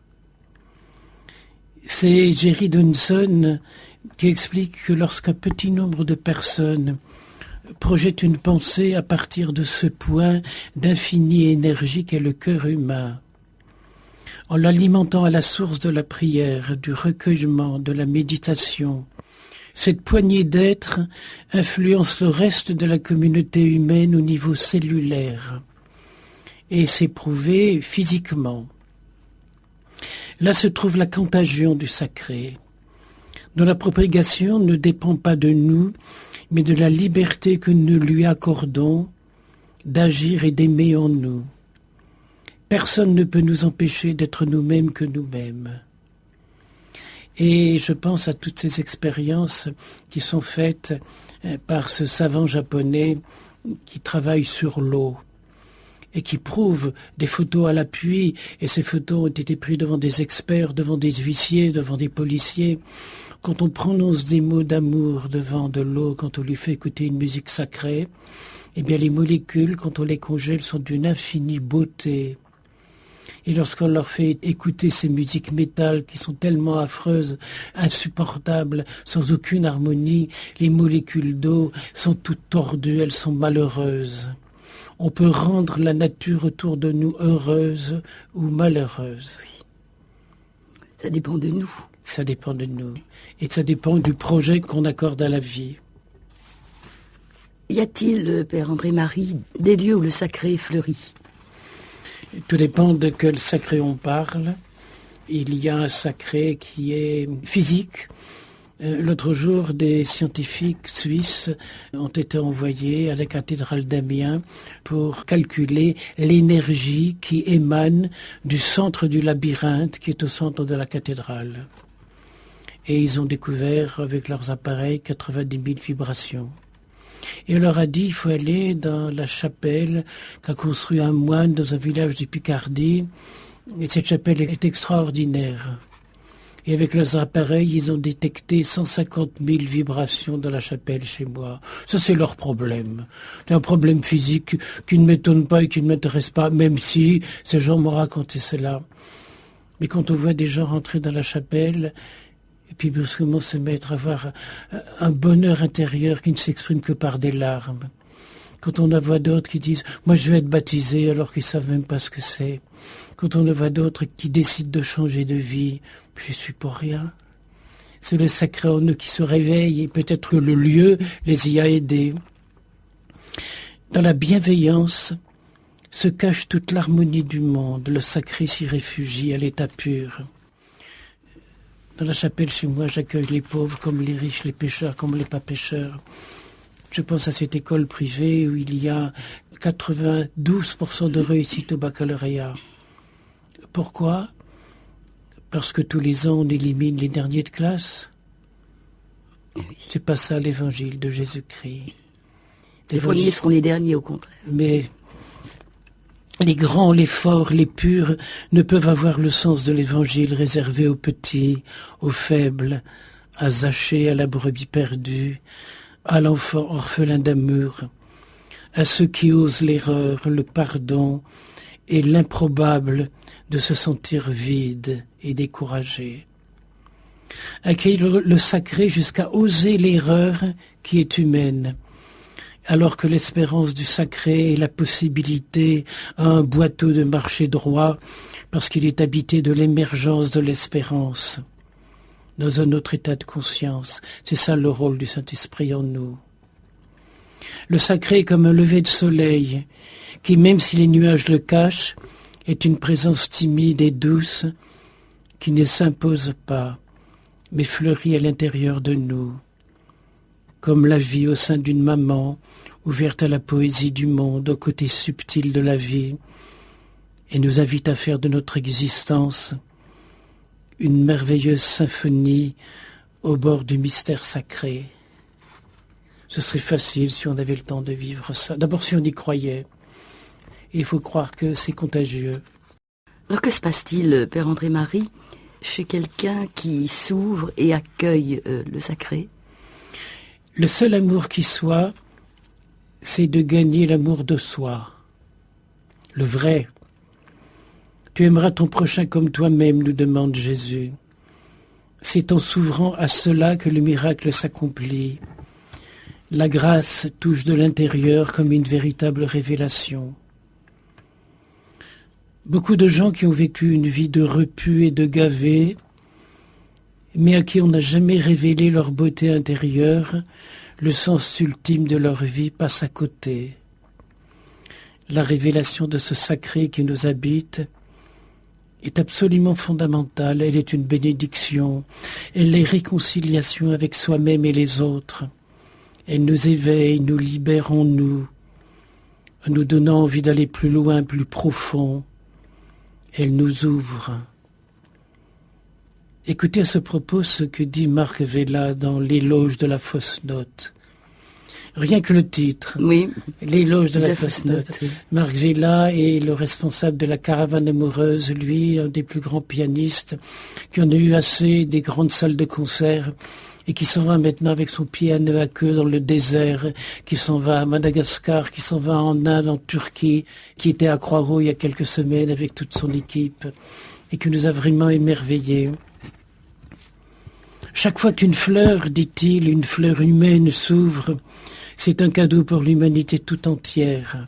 C'est Jerry Dunson qui explique que lorsqu'un petit nombre de personnes projette une pensée à partir de ce point d'infinie énergie qu'est le cœur humain, en l'alimentant à la source de la prière, du recueillement, de la méditation, cette poignée d'êtres influence le reste de la communauté humaine au niveau cellulaire et s'est prouvé physiquement. Là se trouve la contagion du sacré, dont la propagation ne dépend pas de nous, mais de la liberté que nous lui accordons d'agir et d'aimer en nous. Personne ne peut nous empêcher d'être nous-mêmes que nous-mêmes. Et je pense à toutes ces expériences qui sont faites par ce savant japonais qui travaille sur l'eau et qui prouve des photos à l'appui, et ces photos ont été prises devant des experts, devant des huissiers, devant des policiers. Quand on prononce des mots d'amour devant de l'eau, quand on lui fait écouter une musique sacrée, eh bien les molécules, quand on les congèle, sont d'une infinie beauté. Et lorsqu'on leur fait écouter ces musiques métal qui sont tellement affreuses, insupportables, sans aucune harmonie, les molécules d'eau sont toutes tordues, elles sont malheureuses. On peut rendre la nature autour de nous heureuse ou malheureuse. Oui. Ça dépend de nous. Ça dépend de nous. Et ça dépend du projet qu'on accorde à la vie. Y a-t-il, Père André-Marie, des lieux où le sacré fleurit ? Tout dépend de quel sacré on parle. Il y a un sacré qui est physique. L'autre jour, des scientifiques suisses ont été envoyés à la cathédrale d'Amiens pour calculer l'énergie qui émane du centre du labyrinthe qui est au centre de la cathédrale. Et ils ont découvert avec leurs appareils 90 000 vibrations. Et on leur a dit, il faut aller dans la chapelle qu'a construit un moine dans un village de Picardie. Et cette chapelle est extraordinaire. Et avec leurs appareils, ils ont détecté 150 000 vibrations dans la chapelle chez moi. Ça, c'est leur problème. C'est un problème physique qui ne m'étonne pas et qui ne m'intéresse pas, même si ces gens m'ont raconté cela. Mais quand on voit des gens rentrer dans la chapelle et puis brusquement se mettre à avoir un bonheur intérieur qui ne s'exprime que par des larmes. Quand on en voit d'autres qui disent « moi je vais être baptisé » alors qu'ils ne savent même pas ce que c'est. Quand on en voit d'autres qui décident de changer de vie, je suis pour rien. C'est le sacré en eux qui se réveille et peut-être que le lieu les y a aidés. Dans la bienveillance se cache toute l'harmonie du monde. Le sacré s'y réfugie à l'état pur. Dans la chapelle chez moi, j'accueille les pauvres comme les riches, les pécheurs comme les pas pécheurs. Je pense à cette école privée où il y a 92% de réussite au baccalauréat. Pourquoi ? parce que tous les ans on élimine les derniers de classe. Oui. C'est pas ça l'évangile de Jésus-Christ. Les premiers seront les derniers, au contraire. Mais les grands, les forts, les purs ne peuvent avoir le sens de l'évangile réservé aux petits, aux faibles, à Zachée, à la brebis perdue, à l'enfant orphelin d'amour, à ceux qui osent l'erreur, le pardon et l'improbable de se sentir vide et découragé. Accueillir le sacré jusqu'à oser l'erreur qui est humaine, alors que l'espérance du sacré est la possibilité à un boiteux de marcher droit, parce qu'il est habité de l'émergence de l'espérance, dans un autre état de conscience. C'est ça le rôle du Saint-Esprit en nous. Le sacré est comme un lever de soleil, qui, même si les nuages le cachent, est une présence timide et douce, qui ne s'impose pas, mais fleurit à l'intérieur de nous, comme la vie au sein d'une maman, ouverte à la poésie du monde, au côté subtil de la vie, et nous invite à faire de notre existence une merveilleuse symphonie au bord du mystère sacré. Ce serait facile si on avait le temps de vivre ça. D'abord si on y croyait. Et il faut croire que c'est contagieux. Alors que se passe-t-il, Père André-Marie, chez quelqu'un qui s'ouvre et accueille le sacré? Le seul amour qui soit, c'est de gagner l'amour de soi. Le vrai. Tu aimeras ton prochain comme toi-même, nous demande Jésus. C'est en s'ouvrant à cela que le miracle s'accomplit. La grâce touche de l'intérieur comme une véritable révélation. Beaucoup de gens qui ont vécu une vie de repu et de gavé, mais à qui on n'a jamais révélé leur beauté intérieure, le sens ultime de leur vie passe à côté. La révélation de ce sacré qui nous habite est absolument fondamentale. Elle est une bénédiction. Elle est réconciliation avec soi-même et les autres. Elle nous éveille, nous libère en nous, en nous donnant envie d'aller plus loin, plus profond. Elle nous ouvre. Écoutez à ce propos ce que dit Marc Vella dans l'éloge de la fausse note. Rien que le titre. Oui. L'éloge de la fausse note. Oui. Marc Vella est le responsable de la caravane amoureuse, lui, un des plus grands pianistes, qui en a eu assez des grandes salles de concert et qui s'en va maintenant avec son piano à queue dans le désert, qui s'en va à Madagascar, qui s'en va en Inde, en Turquie, qui était à Croix-Rouge il y a quelques semaines avec toute son équipe et qui nous a vraiment émerveillés. Chaque fois qu'une fleur, dit-il, une fleur humaine s'ouvre, c'est un cadeau pour l'humanité tout entière.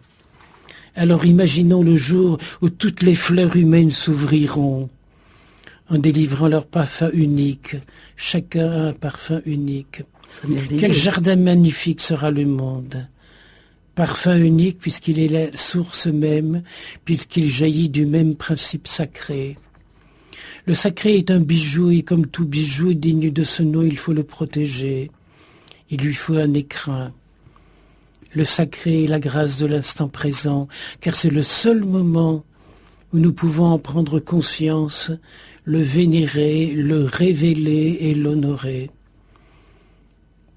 Alors imaginons le jour où toutes les fleurs humaines s'ouvriront, en délivrant leur parfum unique, chacun a un parfum unique. Quel jardin magnifique sera le monde! Parfum unique puisqu'il est la source même, puisqu'il jaillit du même principe sacré. Le sacré est un bijou et comme tout bijou digne de ce nom, il faut le protéger. Il lui faut un écrin. Le sacré est la grâce de l'instant présent, car c'est le seul moment où nous pouvons en prendre conscience, le vénérer, le révéler et l'honorer.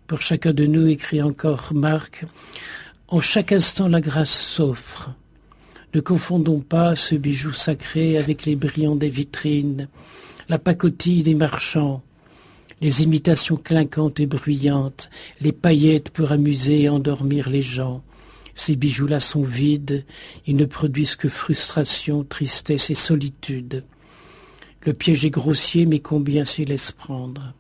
Pour chacun de nous, écrit encore Marc, en chaque instant la grâce s'offre. Ne confondons pas ce bijou sacré avec les brillants des vitrines, la pacotille des marchands, les imitations clinquantes et bruyantes, les paillettes pour amuser et endormir les gens. Ces bijoux-là sont vides, ils ne produisent que frustration, tristesse et solitude. Le piège est grossier, mais combien s'y laisse prendre.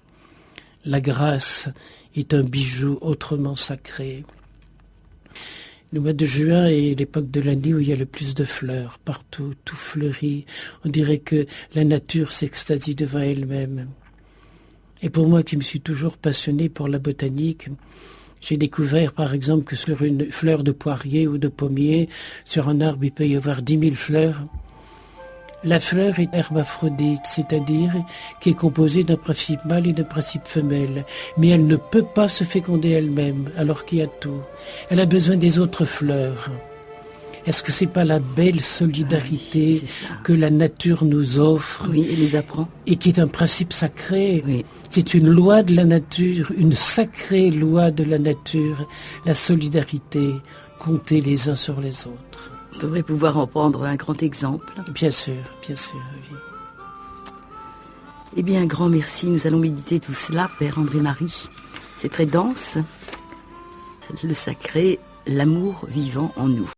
La grâce est un bijou autrement sacré. Le mois de juin est l'époque de l'année où il y a le plus de fleurs. Partout, tout fleurit. On dirait que la nature s'extasie devant elle-même. Et pour moi qui me suis toujours passionné pour la botanique, j'ai découvert par exemple que sur une fleur de poirier ou de pommier, sur un arbre il peut y avoir 10 000 fleurs. La fleur est hermaphrodite, c'est-à-dire qui est composée d'un principe mâle et d'un principe femelle. Mais elle ne peut pas se féconder elle-même, alors qu'il y a tout. Elle a besoin des autres fleurs. Est-ce que c'est pas la belle solidarité c'est ça. que la nature nous offre Oui, et nous apprend. et qui est un principe sacré? Oui. C'est une loi de la nature, une sacrée loi de la nature, la solidarité, compter les uns sur les autres. On devrait pouvoir en prendre un grand exemple. Bien sûr, oui. Eh bien, un grand merci. Nous allons méditer tout cela, Père André-Marie. C'est très dense. Le sacré, l'amour vivant en nous.